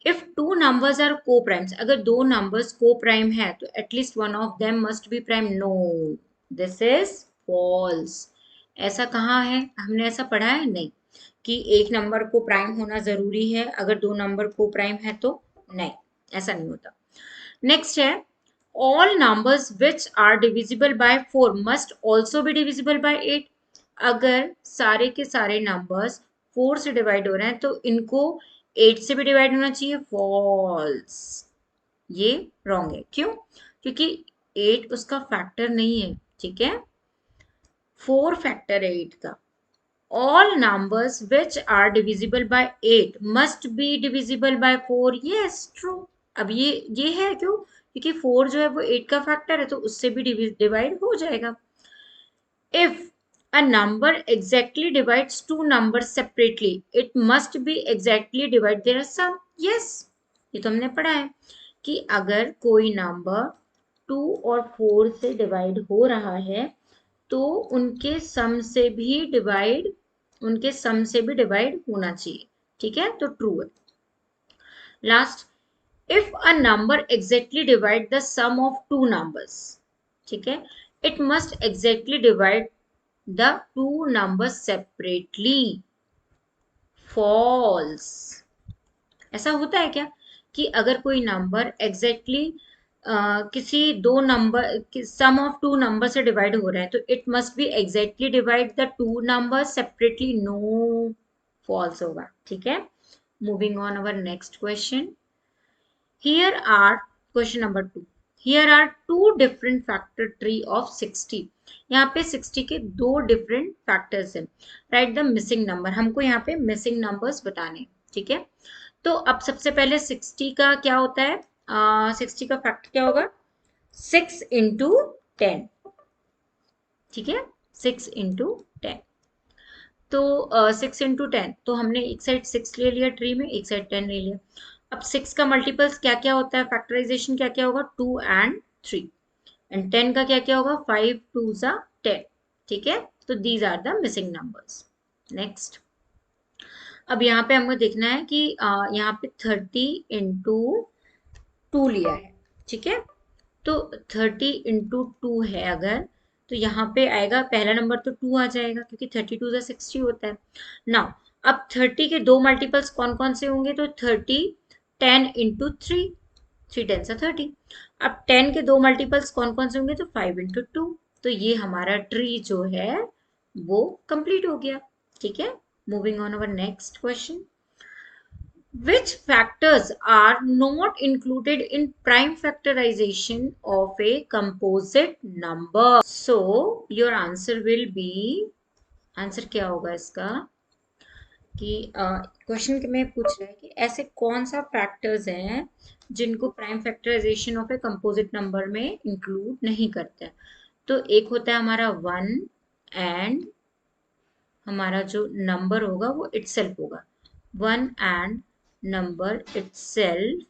Speaker 1: If two numbers are co-primes, अगर दो numbers co-prime है तो at least one of them must be prime. No, this is false. ऐसा कहाँ है? हमने ऐसा पढ़ा है नहीं कि एक नंबर को प्राइम होना जरूरी है अगर दो नंबर को प्राइम है तो, नहीं, ऐसा नहीं होता। नेक्स्ट है all numbers which are divisible by 4 must also be divisible by 8, अगर सारे के सारे नंबर्स 4 से डिवाइड हो रहे हैं तो इनको 8 से भी डिवाइड होना चाहिए। फॉल्स, ये रॉन्ग है। क्यों? क्योंकि 8 उसका फैक्टर नहीं है, ठीक है, 4 फैक्टर है 8 का। all numbers which are divisible by 8 must be divisible by 4, yes true। अब ये है क्यों? क्योंकि 4 जो है वो 8 का फैक्टर है तो उससे भी डिवाइड हो जाएगा। if a number exactly divides two numbers separately it must be exactly divide their sum, yes, ये तो हमने पढ़ा है कि अगर कोई नंबर 2 और 4 से डिवाइड हो रहा है तो उनके सम से भी डिवाइड होना चाहिए, ठीक है, तो ट्रू है। Last, if a number exactly divide the sum of two numbers, ठीक है, it must exactly divide the two numbers separately. False, ऐसा होता है क्या कि अगर कोई नंबर एग्जैक्टली किसी दो number sum of two number से डिवाइड हो रहा है तो it must be exactly divide the two number separately? No, false होगा, ठीक है। Moving on our next question, here are question number 2, here are two different factor tree of 60, यहाँ पे 60 के दो डिफरेंट फैक्टर्स हैं। राइट द मिसिंग नंबर, हमको यहाँ पे मिसिंग नंबर्स बताने, ठीक है। तो अब सबसे पहले 60 का क्या होता है? 60 का फैक्टर क्या होगा? 6 इंटू 10, ठीक है, 6 इंटू 10। तो 6 इंटू 10, तो हमने एक साइड 6 ले लिया ट्री में, एक साइड 10 ले लिया। अब 6 का मल्टीपल्स क्या क्या होता है? फैक्टराइजेशन क्या क्या होगा? 2 एंड 3, एंड 10 का क्या क्या होगा? 5 2 ज़ा 10, ठीक है। तो these are the missing numbers. Next, अब यहाँ पे हमको देखना है कि यहाँ पे 30 इंटू 2 लिया है, ठीक है, तो 30 इंटू 2 है अगर, तो यहाँ पे आएगा पहला नंबर तो 2 आ जाएगा क्योंकि 32 ज़ा 60 होता है। नाउ अब 30 के दो मल्टीपल्स कौन कौन से होंगे? तो 30 10 इंटू 3, 3 10 सा 30। अब 10 के दो मल्टीपल्स कौन कौन से होंगे? तो 5 इंटू 2, तो ये हमारा ट्री जो है वो कंप्लीट हो गया, ठीक है। Moving on our next question, which factors are not included in prime factorization of a composite number? So your answer will be, answer क्या होगा इसका कि क्वेश्चन में पूछ रहा है कि ऐसे कौन सा फैक्टर्स हैं जिनको prime factorization of a composite number में इंक्लूड नहीं करते हैं। तो एक होता है हमारा 1 एंड हमारा जो नंबर होगा वो इटसेल्फ होगा, 1 and number itself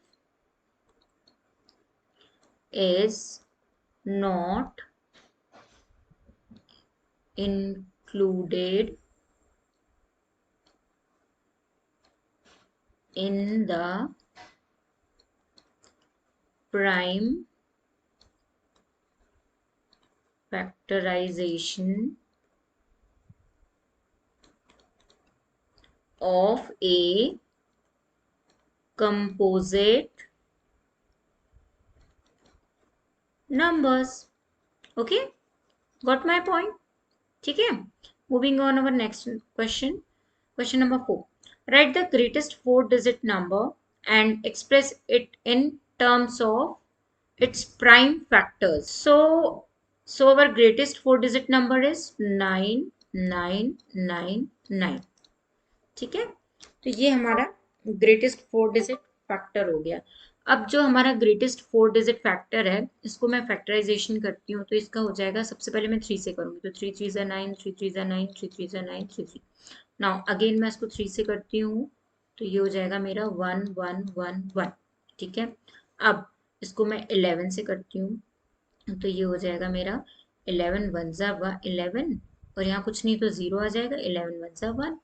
Speaker 1: is not included in the prime factorization of a composite numbers. Okay, got my point? ठीक है, moving on our next question. Question number 4. Write the greatest 4-digit number and express it in terms of its prime factors. So our greatest 4-digit number is 9999. ठीक है, तो ये हमारा greatest 4-डिजिट factor हो गया। अब जो हमारा ग्रेटेस्ट 4-डिजिट फैक्टर है, इसको मैं फैक्टराइजेशन करती हूँ, तो इसका हो जाएगा, सबसे पहले मैं 3 से करूंगी, तो 3 3 ज़ा 9, 3 3 ज़ा 9, 3 3 ज़ा 9, 3 3। नाउ अगेन मैं इसको 3 से करती हूँ, तो ये हो जाएगा मेरा 1 1 1 1। ठीक है, अब इसको मैं 11 से करती हूँ, तो ये हो जाएगा मेरा 11 1 ज़ा 11, और यहाँ कुछ नहीं तो 0 आ जाएगा, 11 1 ज़ा 1।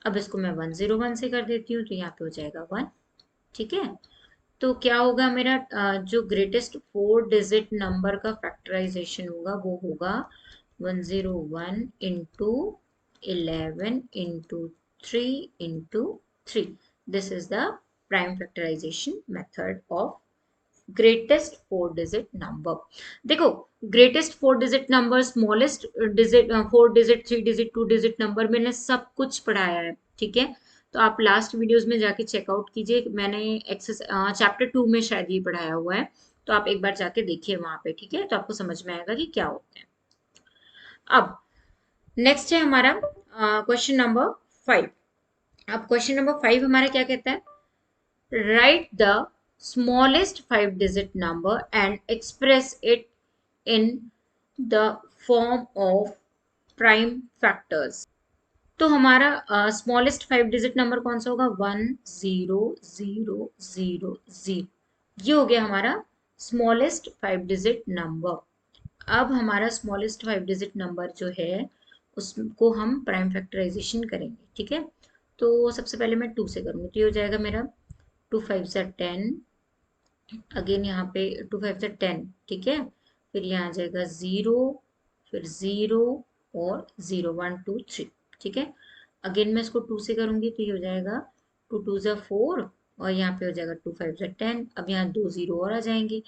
Speaker 1: अब इसको मैं 101 से कर देती हूँ, तो यहाँ पे हो जाएगा 1। ठीक है, तो क्या होगा मेरा जो ग्रेटेस्ट 4-डिजिट नंबर का फैक्टराइजेशन होगा वो होगा 101 into 11 into 3 into 3। This is the prime factorisation method of greatest 4-डिजिट नंबर। देखो, ग्रेटेस्ट 4-डिजिट नंबर, स्मॉलेस्ट डिजिट 4-डिजिट, 3-डिजिट, 2-डिजिट नंबर, मैंने सब कुछ पढ़ाया है। ठीक है, तो आप लास्ट वीडियोस में जाके चेकआउट कीजिए, मैंने चैप्टर 2 में शायद ये पढ़ाया हुआ है, तो आप एक बार जाके देखिए वहां पे। ठीक है, तो आपको समझ में आएगा कि क्या होता है। अब नेक्स्ट है हमारा क्वेश्चन नंबर 5। अब क्वेश्चन नंबर 5 हमारा क्या कहता है? Write the smallest 5-digit number and express it in the form of prime factors. तो हमारा स्मॉलेस्ट 5-डिजिट नंबर कौन सा होगा? 1000। ये हो गया हमारा स्मॉलेस्ट 5-डिजिट नंबर। अब हमारा स्मॉलेस्ट 5-डिजिट नंबर जो है उसको हम प्राइम फैक्टराइजेशन करेंगे। ठीक है, तो सबसे पहले मैं 2 से करूंगी, तो ये हो जाएगा मेरा 2 5 ज़ा 10। अगेन यहाँ पे 2 5 ज़ा 10। ठीक है, फिर यहाँ आ जाएगा 0, फिर 0 और 0 1 2 3। ठीक है, अगेन मैं इसको 2 से करूंगी, तो ये हो जाएगा 2 2 ज़ा 4, और यहाँ पे हो जाएगा 2 5 ज़ा 10। अब यहाँ 2 0 और आ जाएंगे,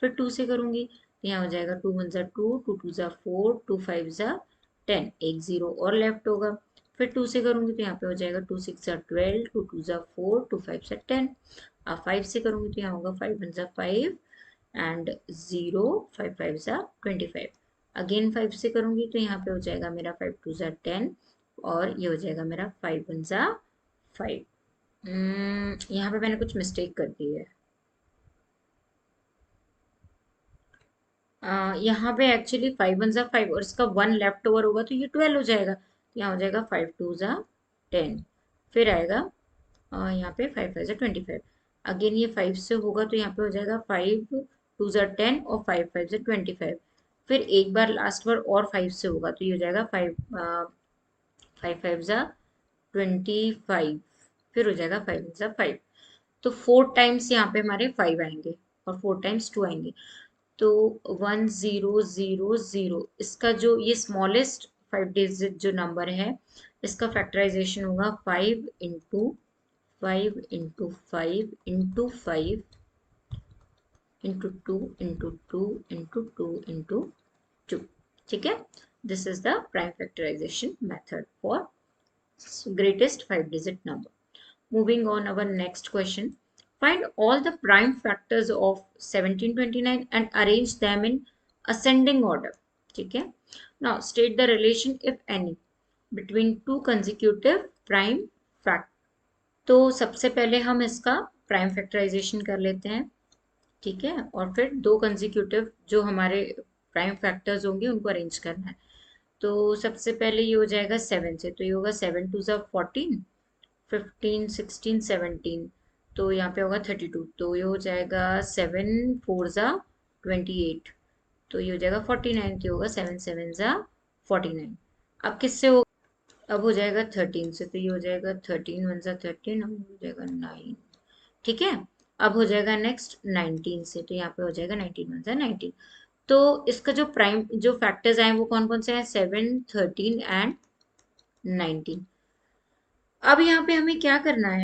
Speaker 1: फिर 2 से करूंगी, तो यहाँ हो जाएगा 2 1 ज़ा 2, 2 2 ज़ा 4, 2 5 ज़ा 10, एक 0 और लेफ्ट होगा। फिर 2 से करूंगी, तो यहाँ पे हो जाएगा 2 6 ज़ा 12, 2 2 ज़ा 4, 2 5 ज़ा 10। अब 5 से करूंगी, तो यहाँ होगा 5 1 ज़ा 5 एंड 0, 5 5 ज़ा 25। अगेन 5 से करूंगी, तो यहाँ पे हो जाएगा मेरा 5 2 ज़ा 10, और ये हो जाएगा मेरा 5 1 ज़ा 5। यहाँ पे मैंने कुछ मिस्टेक कर दी है। यहाँ पे एक्चुअली 5 1 ज़ा 5 और इसका 1 लेफ्ट ओवर होगा, तो ये 12 हो जाएगा। यहाँ हो जाएगा 5 2 ज़ा 10, फिर आएगा यहाँ पे 5 5 ज़ा 25। अगेन ये 5 से होगा, तो यहाँ पे हो जाएगा 5 2 ज़ा 10 और 5 5 ज़ा 25। फिर एक बार लास्ट बार और 5 से होगा, तो ये हो जाएगा 5 5 5 ज़ा 25, फिर हो जाएगा 5 ज़ा 5। तो 4 टाइम्स यहाँ पे हमारे 5 आएंगे और 4 टाइम्स 2 आएंगे, तो 1000। इसका जो ये स्मॉलेस्ट 5-डिजिट जो नंबर है, इसका फैक्टराइजेशन होगा 5 into 5 into 5 into 5 into 2 into 2 into 2 into 2। ठीक है, this is the prime factorisation method for greatest 5-digit number. Moving on our next question. Find all the prime factors of 1729 and arrange them in ascending order. ठीक है, now state the relation if any between two consecutive prime factors. तो सबसे पहले हम इसका prime factorisation कर लेते हैं। ठीक है, और फिर 2 कंसेक्यूटिव जो हमारे प्राइम फैक्टर्स होंगे उनको अरेंज करना है। तो सबसे पहले ये हो जाएगा 7 से, तो ये होगा 7 2 ज़ा 14, 15 16 17, तो यहाँ पे होगा 32, तो ये हो जाएगा 7 4 ज़ा 28, तो ये हो जाएगा 49, तो ये होगा 7 7 ज़ा 49। अब किससे हो? अब हो जाएगा 13 से, तो ये हो जाएगा 13 1 ज़ा 13, अब हो जाएगा 9, ठीक है। अब हो जाएगा नेक्स्ट 19 से, तो यहाँ पे हो जाएगा 19 वन 19। तो इसका जो प्राइम जो फैक्टर्स आए वो कौन कौन से हैं, 7, 13 एंड 19। अब यहाँ पे हमें क्या करना है,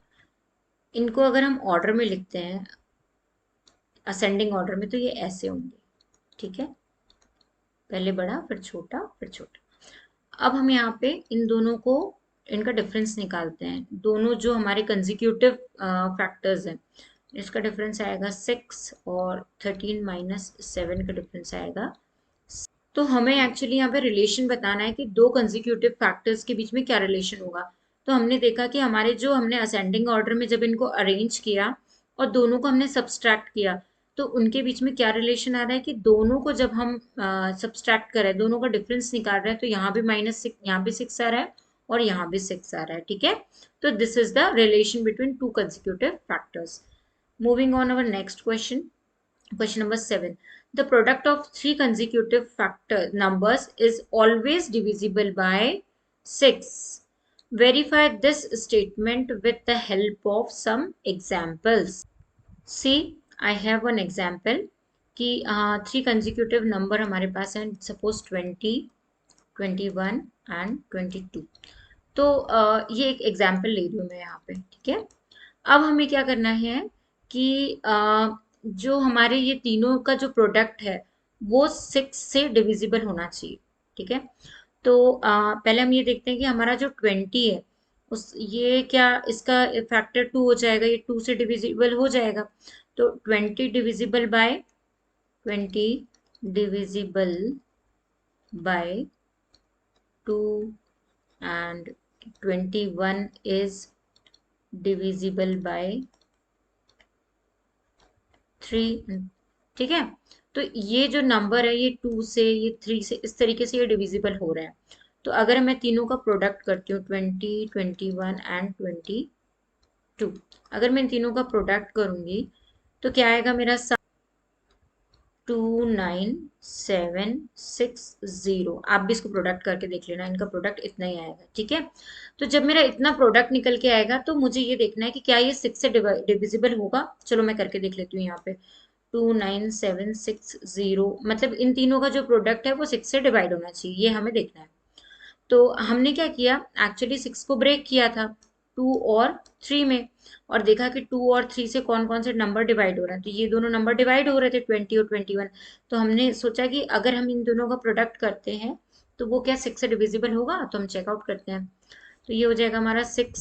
Speaker 1: इनको अगर हम ऑर्डर में लिखते हैं असेंडिंग ऑर्डर में, तो ये ऐसे होंगे, ठीक है, पहले बड़ा फिर छोटा फिर छोटा। अब हम यहाँ पे इन दोनों को इनका डिफरेंस निकालते हैं, दोनों जो हमारे कंजिक्यूटिव फैक्टर्स हैं, इसका डिफरेंस आएगा 6 और 13 माइनस 7 का डिफरेंस आएगा। तो हमें एक्चुअली यहाँ पे रिलेशन बताना है कि दो कंजिक्यूटिव फैक्टर्स के बीच में क्या रिलेशन होगा। तो हमने देखा कि हमारे जो हमने असेंडिंग ऑर्डर में जब इनको अरेंज किया और दोनों को हमने सब्सट्रैक्ट किया, तो उनके बीच में क्या रिलेशन आ रहा है कि दोनों को जब हम सब्सट्रैक्ट करें, दोनों का डिफरेंस निकाल रहे हैं, तो यहाँ भी -6, यहाँ भी 6 आ रहा है और यहाँ भी 6 आ रहा है, ठीक है। तो this is the relation between two consecutive factors. Moving on our next question, question number 7. The product of three consecutive factor numbers is always divisible by 6. Verify this statement with the help of some examples. See, I have one example कि three consecutive number हमारे पास हैं, suppose 20, 21 and 22। तो ये एक example ले रही हूँ मैं यहाँ पे, ठीक है। अब हमें क्या करना है कि जो हमारे ये तीनों का जो प्रोडक्ट है वो 6 से डिविजिबल होना चाहिए, ठीक है। तो पहले हम ये देखते हैं कि हमारा जो 20 है उस ये क्या इसका फैक्टर 2 हो जाएगा, ये 2 से डिविजिबल हो जाएगा। तो 20 divisible by 20 divisible by 2 and 21 is divisible by 3, ठीक है। तो ये जो नंबर है ये 2 से, ये 3 से, इस तरीके से ये डिविजिबल हो रहा है। तो अगर मैं तीनों का प्रोडक्ट करती हूँ 20, 21 एंड 22, अगर मैं इन तीनों का प्रोडक्ट करूंगी तो क्या आएगा मेरा 29760। आप भी इसको प्रोडक्ट करके देख लेना, इनका प्रोडक्ट इतना ही आएगा, ठीक है। तो जब मेरा इतना प्रोडक्ट निकल के आएगा तो मुझे ये देखना है कि क्या ये 6 से डिविजिबल होगा। चलो मैं करके देख लेती हूँ यहाँ पे। 29760, मतलब इन तीनों का जो प्रोडक्ट है वो 6 से डिवाइड होना चाहिए, ये हमें देखना है। तो हमने क्या किया, एक्चुअली 6 को ब्रेक किया था 2 और 3 में, और देखा कि 2 और 3 से कौन कौन से नंबर डिवाइड हो रहे हैं, तो ये दोनों नंबर डिवाइड हो रहे थे 20 और 21। तो हमने सोचा कि अगर हम इन दोनों का प्रोडक्ट करते हैं तो वो क्या 6 से डिविजिबल होगा, तो हम चेकआउट करते हैं। तो ये हो जाएगा हमारा 6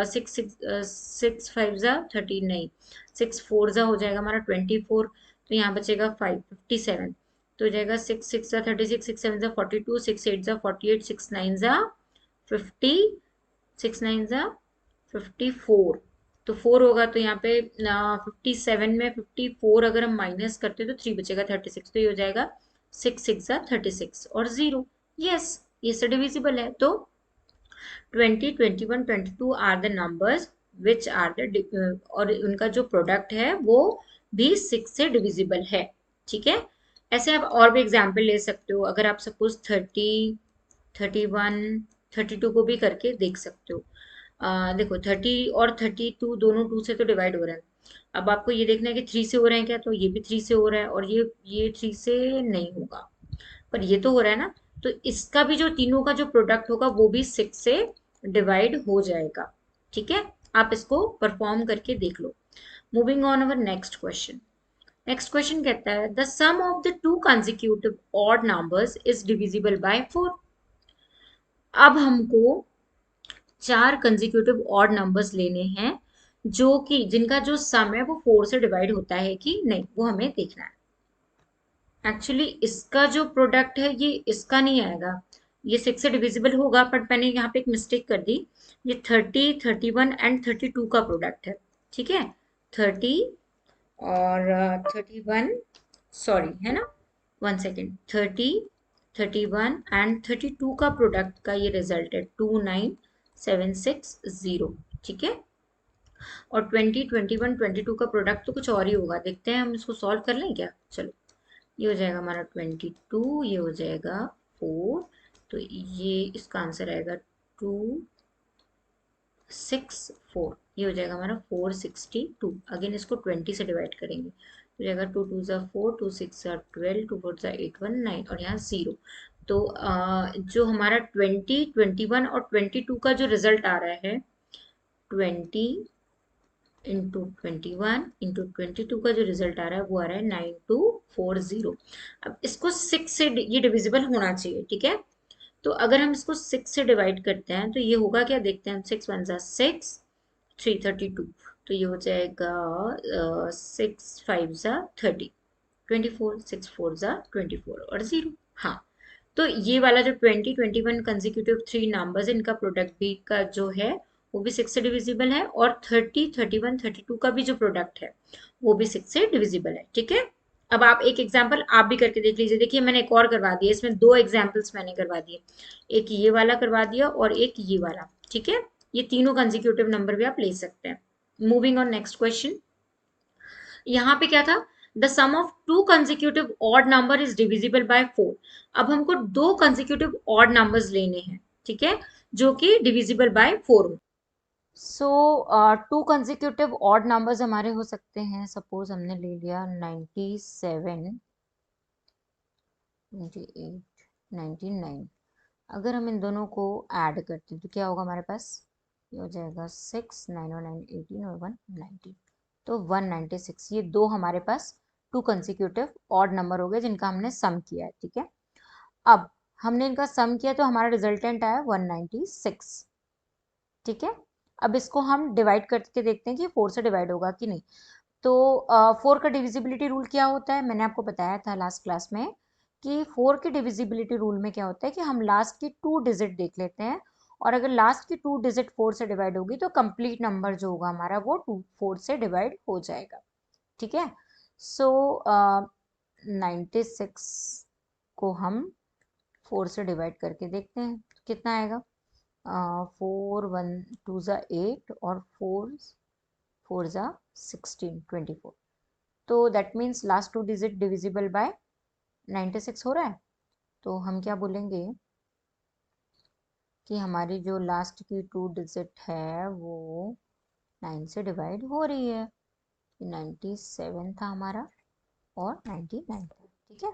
Speaker 1: 6 6 6 5 13, नहीं 6 4 हो जाएगा हमारा 24। तो यहाँ बचेगा 557। तो हो जाएगा 6 6 36, 6 7 42, 6 8 48, 6 9 6 9 54। तो 4 होगा, तो यहाँ पे 57 में 54 अगर हम माइनस करते हैं तो 3 बचेगा 36। तो ये हो जाएगा 6 6 36 और 0। यस, ये से डिविजिबल है। तो 20, 21, 22 are the numbers which are the, और उनका जो प्रोडक्ट है वो भी 6 से डिविजिबल है, ठीक है। ऐसे आप और भी एग्जाम्पल ले सकते हो, अगर आप सपोज 30, 31, 32 को भी करके देख सकते हो। देखो 30 और 32 दोनों 2 से तो डिवाइड हो रहा है। अब आपको ये देखना है कि 3 से हो रहे हैं क्या, तो ये भी 3 से हो रहा है और ये 3 से नहीं होगा, पर ये तो हो रहा है ना। तो इसका भी जो तीनों का जो प्रोडक्ट होगा वो भी 6 से डिवाइड हो जाएगा, ठीक है। आप इसको परफॉर्म करके देख लो। Moving on our next question. Next question कहता है the sum of the two consecutive odd numbers is divisible by 4। अब हमको चार कंजिक्यूटिव ऑड नंबर्स लेने हैं जो कि जिनका जो सम है वो 4 से डिवाइड होता है कि नहीं, वो हमें देखना है। एक्चुअली इसका जो प्रोडक्ट है ये इसका नहीं आएगा, ये 6 से डिविजिबल होगा, बट मैंने यहाँ पे एक मिस्टेक कर दी। ये 30, 31 एंड 32 का प्रोडक्ट है, ठीक है। 30 और 31, सॉरी है ना, 1 सेकेंड, 30, 31 एंड 32 का प्रोडक्ट का ये रिजल्ट है 29760, ठीक है। और 20, 21, 22 का प्रोडक्ट तो कुछ और ही होगा, देखते हैं हम इसको सॉल्व कर लें क्या। चलो, ये हो जाएगा हमारा 22, ये हो जाएगा 4, तो ये इसका आंसर आएगा 264। ये हो जाएगा हमारा 462। अगेन इसको 20 से डिवाइड करेंगे तो जाएगा 2 2 ज़ा 4, 2 6 ज़ा 12, 2 4 ज़ा 8 1 9 और यहाँ 0। तो जो हमारा 20, 21 और 22 का जो रिजल्ट आ रहा है 20 इंटू 21 इंटू 22 का जो रिजल्ट आ रहा है वो आ रहा है 9240। अब इसको 6 से ये डिविजिबल होना चाहिए, ठीक है। तो अगर हम इसको 6 से डिवाइड करते हैं तो ये होगा क्या, देखते हैं। 6 1 ज़ा 6, 332। तो ये हो जाएगा 6 5 ज़ा 30, 24, 6 4 ज़ा 24 और 0। हाँ, तो ये वाला जो 20 21 कंसेक्यूटिव 3 नंबर्स इनका प्रोडक्ट भी का जो है वो भी 6 से डिविजिबल है, और 30 31 32 का भी जो प्रोडक्ट है वो भी 6 से डिविजिबल है, ठीक है। अब आप एक एग्जांपल आप भी करके देख लीजिए। देखिए मैंने एक और करवा दिया, इसमें 2 एग्जांपल्स मैंने करवा दिए, एक ये वाला करवा दिया और एक ये वाला, ठीक है। ये तीनों कंसेक्यूटिव नंबर भी आप ले सकते हैं। Moving on next question. यहाँ पे क्या था, the sum of two consecutive odd number is divisible by 4। अब हमको दो कंसेक्यूटिव ऑड नंबर्स लेने हैं, ठीक है, जो कि डिविजिबल बाय 4 हो। सो टू कंसेक्यूटिव ऑड नंबर्स हमारे हो सकते हैं, सपोज हमने ले लिया 97, 28, 99। अगर हम इन दोनों को ऐड करते हैं तो क्या होगा हमारे पास, ये हो जाएगा 6 9 और 9 18 और 1 19। तो 196 ये दो हमारे पास टू कंसेक्यूटिव ऑड नंबर हो गए जिनका हमने सम किया है, ठीक है। अब हमने इनका सम किया तो हमारा रिजल्टेंट आया 196, ठीक है। अब इसको हम डिवाइड करके देखते हैं कि 4 से डिवाइड होगा कि नहीं। तो 4 का डिविजिबिलिटी रूल क्या होता है, मैंने आपको बताया था लास्ट क्लास में कि 4 के डिविजिबिलिटी रूल में क्या होता है कि हम लास्ट की 2 डिजिट देख लेते हैं, और अगर लास्ट की 2 डिजिट 4 से डिवाइड होगी तो कंप्लीट नंबर जो होगा हमारा वो 4 से डिवाइड हो जाएगा, ठीक है। सो 96 को हम 4 से डिवाइड करके देखते हैं कितना आएगा। 4 1 2 ज़ा 8 और 4 4 ज़ा 16 24। तो that means last 2 digit divisible by 96 हो रहा है। तो हम क्या बोलेंगे कि हमारी जो लास्ट की 2 डिजिट है वो 9 से डिवाइड हो रही है। 97 था हमारा और 99 था, ठीक है।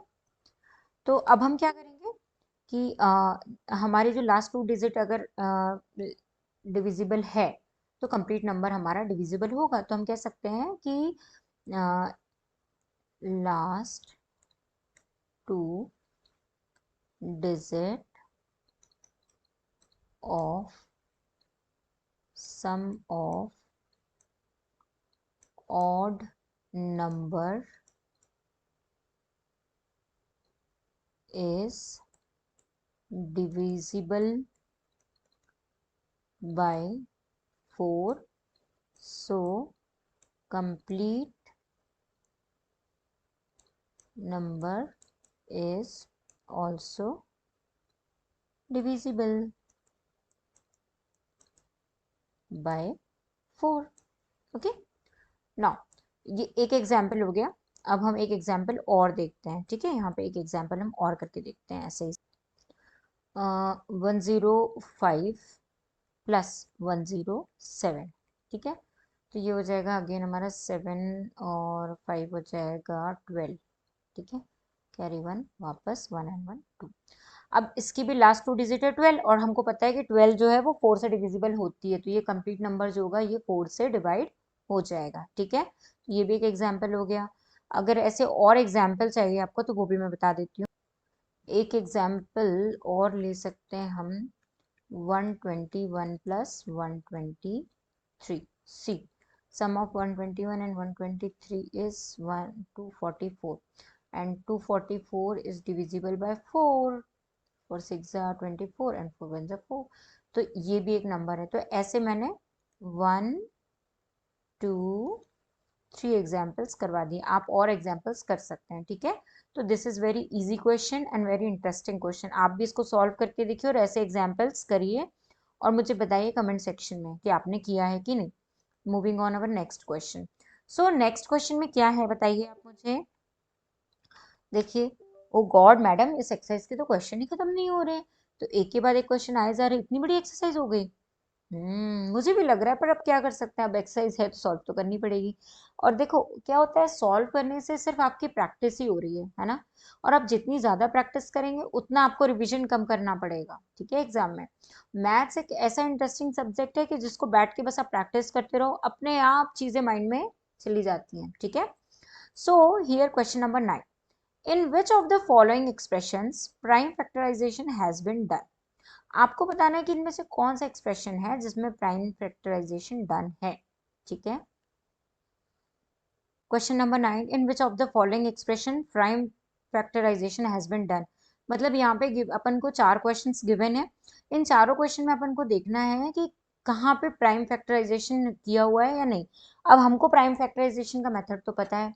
Speaker 1: तो अब हम क्या करेंगे कि हमारी जो लास्ट 2 डिजिट अगर डिविजिबल है तो कंप्लीट नंबर हमारा डिविजिबल होगा। तो हम कह सकते हैं कि last 2 digit of sum of odd number is divisible by 4, so complete number is also divisible by 4। Okay, now ये एक एग्जाम्पल हो गया। अब हम एक एग्जाम्पल और देखते हैं, ठीक है। यहाँ पे एक एग्जाम्पल हम और करके देखते हैं ऐसे ही। 105 प्लस 107, ठीक है। तो ये हो जाएगा अगेन हमारा 7 और 5 हो जाएगा 12, ठीक है। कैरी 1 वापस 1 एंड 1 2। अब इसकी भी लास्ट 2 डिजिट है 12 और हमको पता है कि 12 जो है वो 4 से डिविजिबल होती है, तो ये कंप्लीट नंबर जो होगा ये 4 से डिवाइड हो जाएगा, ठीक है। ये भी एक एग्जाम्पल हो गया। अगर ऐसे और एग्जाम्पल चाहिए आपको तो वो भी मैं बता देती हूँ। एक एग्जाम्पल और ले सकते हैं हम, 121 plus 123 C. Sum of 121 and 123 is 244 and 244 is divisible by 4। 4 6 are 24 and 4 1 are 4। तो ये भी एक नंबर है। तो ऐसे मैंने 1 2 3 एग्जाम्पल्स करवा दिए, आप और एग्जाम्पल्स कर सकते हैं, ठीक है। तो this is very easy question and very interesting question. आप भी इसको सॉल्व करके देखिए और ऐसे एग्जाम्पल्स करिए और मुझे बताइए कमेंट सेक्शन में कि आपने किया है कि नहीं। Moving on our next question. So next question में क्या है बताइए आप मुझे। देखिए, ओ गॉड मैडम, इस एक्सरसाइज के तो क्वेश्चन ही खत्म नहीं हो रहे हैं। तो एक के बाद एक क्वेश्चन आए जा रहे, इतनी बड़ी एक्सरसाइज हो गई। मुझे भी लग रहा है, पर अब क्या कर सकते हैं, अब एक्सरसाइज है तो सॉल्व तो करनी पड़ेगी। और देखो क्या होता है, सॉल्व करने से सिर्फ आपकी प्रैक्टिस ही हो रही है ना। और आप जितनी ज्यादा प्रैक्टिस करेंगे उतना आपको रिवीजन कम करना पड़ेगा, ठीक है, एग्जाम में। मैथ्स एक ऐसा इंटरेस्टिंग सब्जेक्ट है कि जिसको बैठ के बस आप प्रैक्टिस करते रहो, अपने आप चीजें माइंड में चली जाती हैं, ठीक है। So here question number 9, in which of the following expressions prime factorisation has been done. आपको बताना है कि इनमें से कौन सा एक्सप्रेशन है जिसमें प्राइम फैक्टराइजेशन डन है, ठीक है। Question number 9, in which of the following expression prime factorisation has been done. मतलब यहाँ पे अपन को 4 क्वेश्चंस गिवन है। इन चारों क्वेश्चन में अपन को देखना है कि कहाँ पे प्राइम फैक्टराइजेशन किया हुआ है या नहीं। अब हमको प्राइम फैक्टराइजेशन का मेथड तो पता है।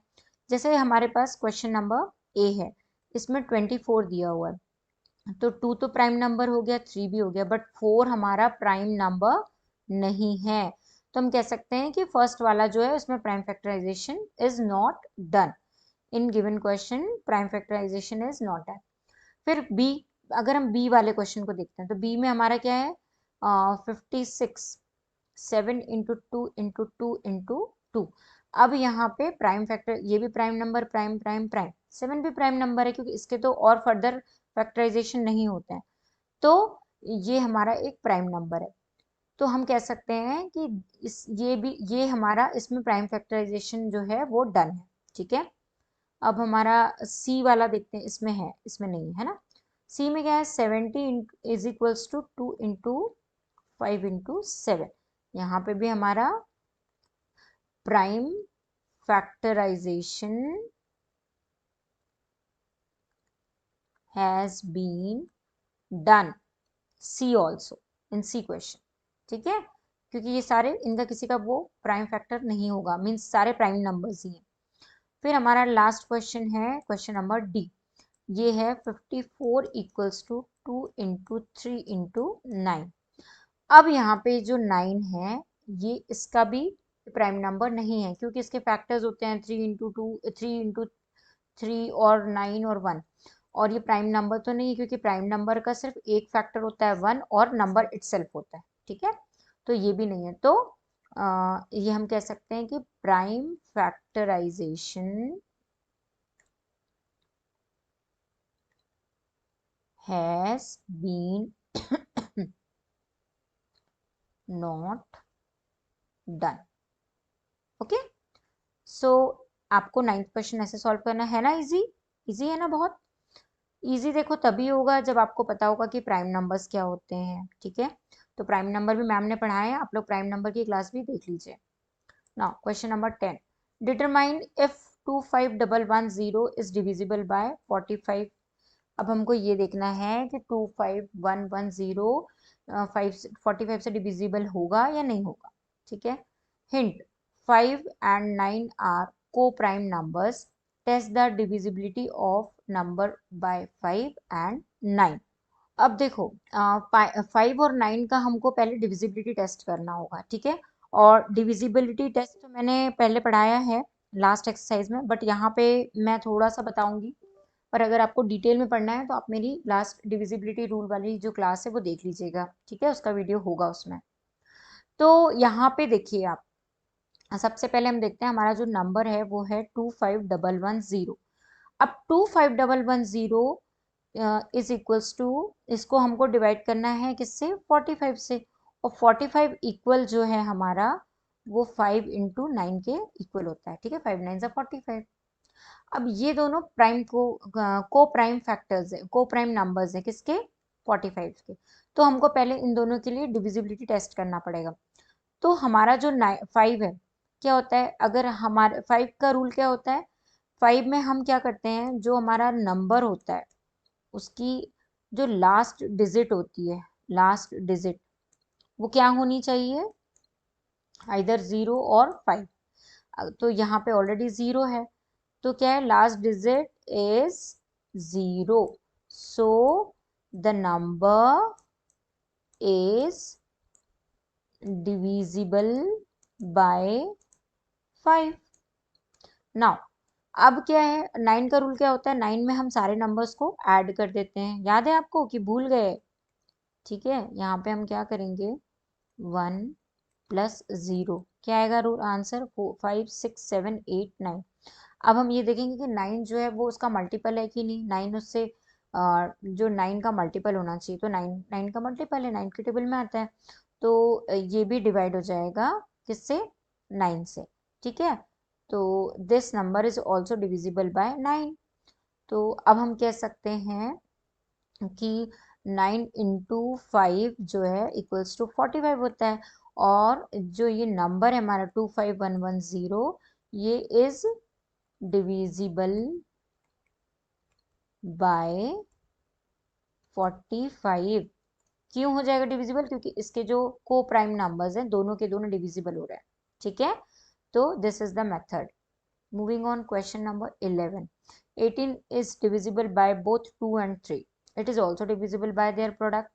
Speaker 1: जैसे हमारे पास क्वेश्चन नंबर ए है, इसमें 24 दिया हुआ है, तो 2 तो प्राइम नंबर हो गया, 3 भी हो गया, बट 4 हमारा प्राइम नंबर नहीं है। तो हम कह सकते हैं कि फर्स्ट वाला जो है उसमें prime factorization is not done. In given question prime factorization is not done. फिर बी, अगर हम बी वाले क्वेश्चन को देखते हैं तो बी में हमारा क्या है, 56, 7 इंटू 2 इंटू 2 इंटू 2। अब यहाँ पे प्राइम फैक्टर, ये भी prime number, prime prime prime, 7 भी प्राइम नंबर है क्योंकि इसके तो और फर्दर फैक्टराइजेशन नहीं होते हैं, तो ये हमारा एक प्राइम नंबर है। तो हम कह सकते हैं कि ये भी, ये हमारा इसमें प्राइम फैक्टराइजेशन जो है वो डन है, ठीक है। अब हमारा सी वाला देखते हैं, इसमें है, इसमें नहीं है ना। सी में क्या है, 70 is equals to 2 into 5 into 7। यहाँ पे भी हमारा prime factorisation has been done, C also, in C question, ठीक है, क्योंकि ये सारे, इनका किसी का वो प्राइम फैक्टर नहीं होगा, मीन्स सारे प्राइम नंबर्स ही हैं। फिर हमारा लास्ट क्वेश्चन है क्वेश्चन नंबर डी। ये है 54 इक्वल्स टू 2 इंटू 3 इंटू 9। अब यहाँ पे जो 9 है, ये इसका भी प्राइम नंबर नहीं है क्योंकि इसके फैक्टर्स होते हैं 3 इंटू 2, 3 इंटू 3 और 9 और 1। और ये प्राइम नंबर तो नहीं है क्योंकि प्राइम नंबर का सिर्फ एक फैक्टर होता है 1 और नंबर इटसेल्फ होता है, ठीक है। तो ये भी नहीं है, तो ये हम कह सकते हैं कि prime factorisation has been not done. Okay, so आपको 9th क्वेश्चन ऐसे सॉल्व करना है ना, इजी, इजी है ना, बहुत इजी। देखो तभी होगा जब आपको पता होगा कि प्राइम नंबर्स क्या होते हैं, ठीक है। तो प्राइम नंबर भी मैम ने पढ़ाया है, आप लोग प्राइम नंबर की क्लास भी देख लीजिए। Now question number 10, determine if 25110 is divisible bye 45। अब हमको ये देखना है कि 25110 45 से डिविजिबल होगा या नहीं होगा, ठीक है। Hint, 5 and 9 are co-prime numbers. Test the divisibility of number by 5 and 9। अब देखो 5 और 9 का हमको पहले डिविजिबिलिटी टेस्ट करना होगा, ठीक है। और डिविजिबिलिटी टेस्ट तो मैंने पहले पढ़ाया है लास्ट एक्सरसाइज में, बट यहाँ पे मैं थोड़ा सा बताऊंगी। पर अगर आपको डिटेल में पढ़ना है तो आप मेरी लास्ट डिविजिबिलिटी रूल वाली जो क्लास है वो देख लीजिएगा, ठीक है, उसका वीडियो होगा उसमें। तो यहाँ पे देखिए आप, सबसे पहले हम देखते हैं हमारा जो नंबर है वो है 25110। अब 25110 इज इक्वल्स टू, इसको हमको डिवाइड करना है किससे, 45 से। और 45 इक्वल जो है हमारा वो 5 इंटू 9 के इक्वल होता है, ठीक है, 5 9 45। अब ये दोनों प्राइम को प्राइम फैक्टर्स है, को प्राइम नंबर्स है किसके, 45 के। तो हमको पहले इन दोनों के लिए डिविजिबिलिटी टेस्ट करना पड़ेगा। तो हमारा जो 5 है, क्या होता है, अगर हमारे 5 का रूल क्या होता है, 5 में हम क्या करते हैं, जो हमारा नंबर होता है उसकी जो लास्ट डिजिट होती है, लास्ट डिजिट वो क्या होनी चाहिए, आइदर 0 और 5। तो यहाँ पे ऑलरेडी 0 है, तो क्या है, last digit is 0, so the number is divisible by 5। Now अब क्या है, 9 का रूल क्या होता है, 9 में हम सारे नंबर्स को ऐड कर देते हैं, याद है आपको कि भूल गए, ठीक है। यहाँ पे हम क्या करेंगे, 1 प्लस 0 क्या आएगा आंसर? 4 5 6 7 8 9। अब हम ये देखेंगे कि 9 जो है वो उसका मल्टीपल है कि नहीं। 9 उससे जो 9 का मल्टीपल होना चाहिए, तो 9 9 का मल्टीपल है, 9 के टेबल में आता है। तो ये भी डिवाइड हो जाएगा किससे? 9 से। ठीक है, तो this number is also divisible by 9। तो अब हम कह सकते हैं कि 9 इंटू 5 जो है इक्वल्स टू 45 होता है। और जो ये नंबर है हमारा 25110, ये इज डिविजिबल बाय 45। क्यों हो जाएगा डिविजिबल? क्योंकि इसके जो को प्राइम नंबर्स हैं दोनों के दोनों डिविजिबल हो रहे हैं। ठीक है, तो this is the method. Moving on, question number 11। 18 is divisible by both 2 and 3. It is also divisible by their product.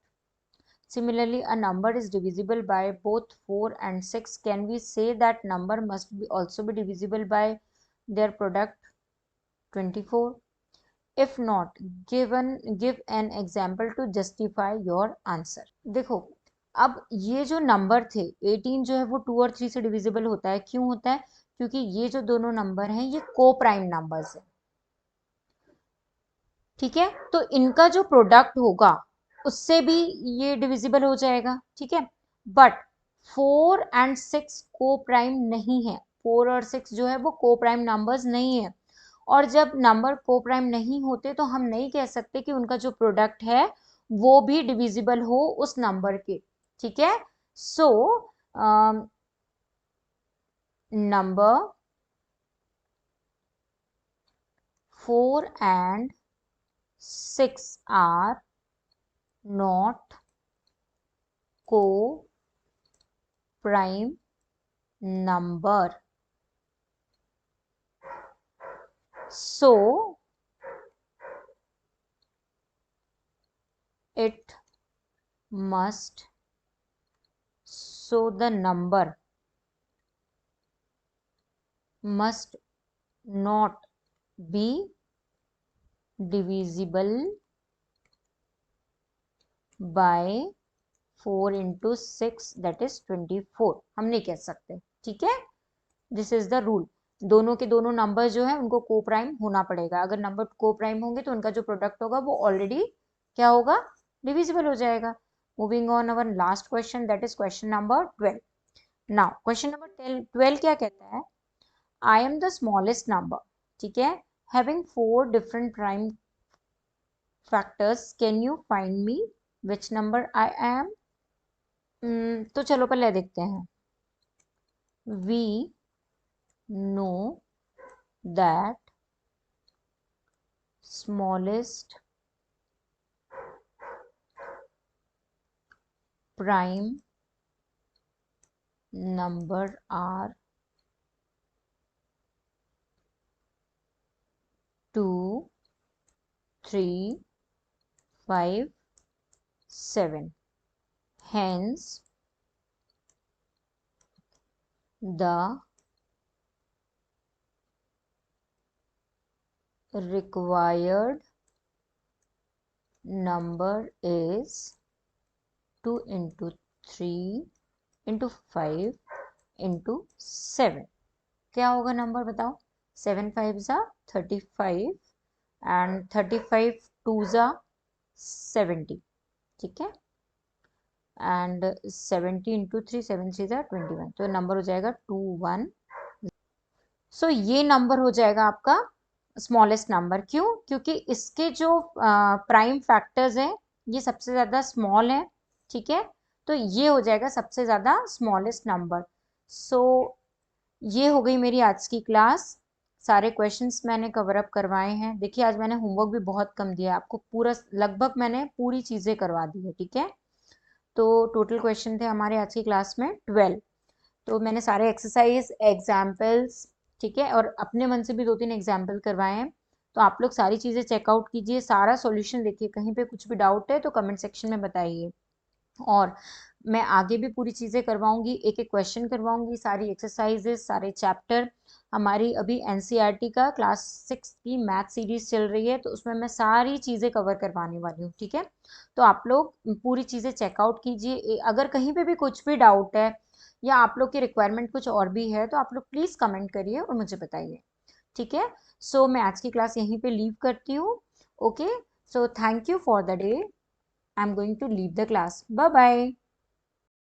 Speaker 1: Similarly, a number is divisible by both 4 and 6. Can we say that number must be also be divisible by their product 24? If not, give an example to justify your answer. देखो, अब ये जो number थे 18 जो है वो 2 और 3 से डिविजिबल होता है। क्यों होता है? क्योंकि ये जो दोनों नंबर हैं ये को प्राइम नंबर्स हैं। ठीक है, तो इनका जो प्रोडक्ट होगा उससे भी ये डिविजिबल हो जाएगा। ठीक है, बट 4 एंड 6 को प्राइम नहीं है। 4 और 6 जो है वो को प्राइम नंबर्स नहीं है। और जब नंबर को प्राइम नहीं होते तो हम नहीं कह सकते कि उनका जो प्रोडक्ट है वो भी डिविजिबल हो उस नंबर के। ठीक है, so number 4 and 6 are not co-prime number. So it must, so the number must not be divisible by 4 into 6 that is 24। हम नहीं कह सकते। ठीक है, दिस इज द रूल। दोनों के दोनों नंबर जो है उनको को प्राइम होना पड़ेगा। अगर नंबर को प्राइम होंगे तो उनका जो प्रोडक्ट होगा वो ऑलरेडी क्या होगा? डिविजिबल हो जाएगा। Moving on our last question, that is question number 12। Now question number 12 क्या कहता है? I am the smallest number. ठीक है, having 4 different prime factors, can you find me which number I am? तो चलो पहले देखते हैं। We know that smallest prime number are 2, 3, 5, 7. Hence, the required number is 2 into 3 into 5 into 7। क्या होगा number बताओ? 7 5 जा 35 एंड 35 2 जा 70। ठीक है, एंड 70 इंटू 3 7 3 जा 21, तो नंबर हो जाएगा 21। सो ये नंबर हो जाएगा आपका स्मॉलेस्ट नंबर। क्यों? क्योंकि इसके जो प्राइम फैक्टर्स हैं ये सबसे ज़्यादा स्मॉल है। ठीक है, तो ये हो जाएगा सबसे ज़्यादा स्मॉलेस्ट नंबर। सो ये हो गई मेरी आज की क्लास। सारे क्वेश्चंस मैंने कवर अप करवाए हैं। देखिए आज मैंने होमवर्क भी बहुत कम दिया है आपको, पूरा लगभग मैंने पूरी चीज़ें करवा दी है। ठीक है, तो टोटल क्वेश्चन थे हमारे आज की क्लास में 12। तो मैंने सारे एक्सरसाइज एग्जाम्पल्स, ठीक है, और अपने मन से भी 2-3 एग्जाम्पल करवाए हैं। तो आप लोग सारी चीज़ें चेकआउट कीजिए, सारा सॉल्यूशन देखिए, कहीं पे कुछ भी डाउट है तो कमेंट सेक्शन में बताइए। और मैं आगे भी पूरी चीज़ें करवाऊंगी, एक एक क्वेश्चन करवाऊंगी, सारी एक्सरसाइजेस, सारे चैप्टर। हमारी अभी एनसीईआरटी का क्लास 6 की मैथ सीरीज चल रही है, तो उसमें मैं सारी चीज़ें कवर करवाने वाली हूँ, ठीक है। तो आप लोग पूरी चीज़ें चेकआउट कीजिए। अगर कहीं पे भी कुछ भी डाउट है या आप लोग की रिक्वायरमेंट कुछ और भी है, तो आप लोग प्लीज़ कमेंट करिए और मुझे बताइए, ठीक है। सो मैं आज की क्लास यहीं पे लीव करती हूँ। Okay, so thank you for the day. I am going to leave the class. Bye bye.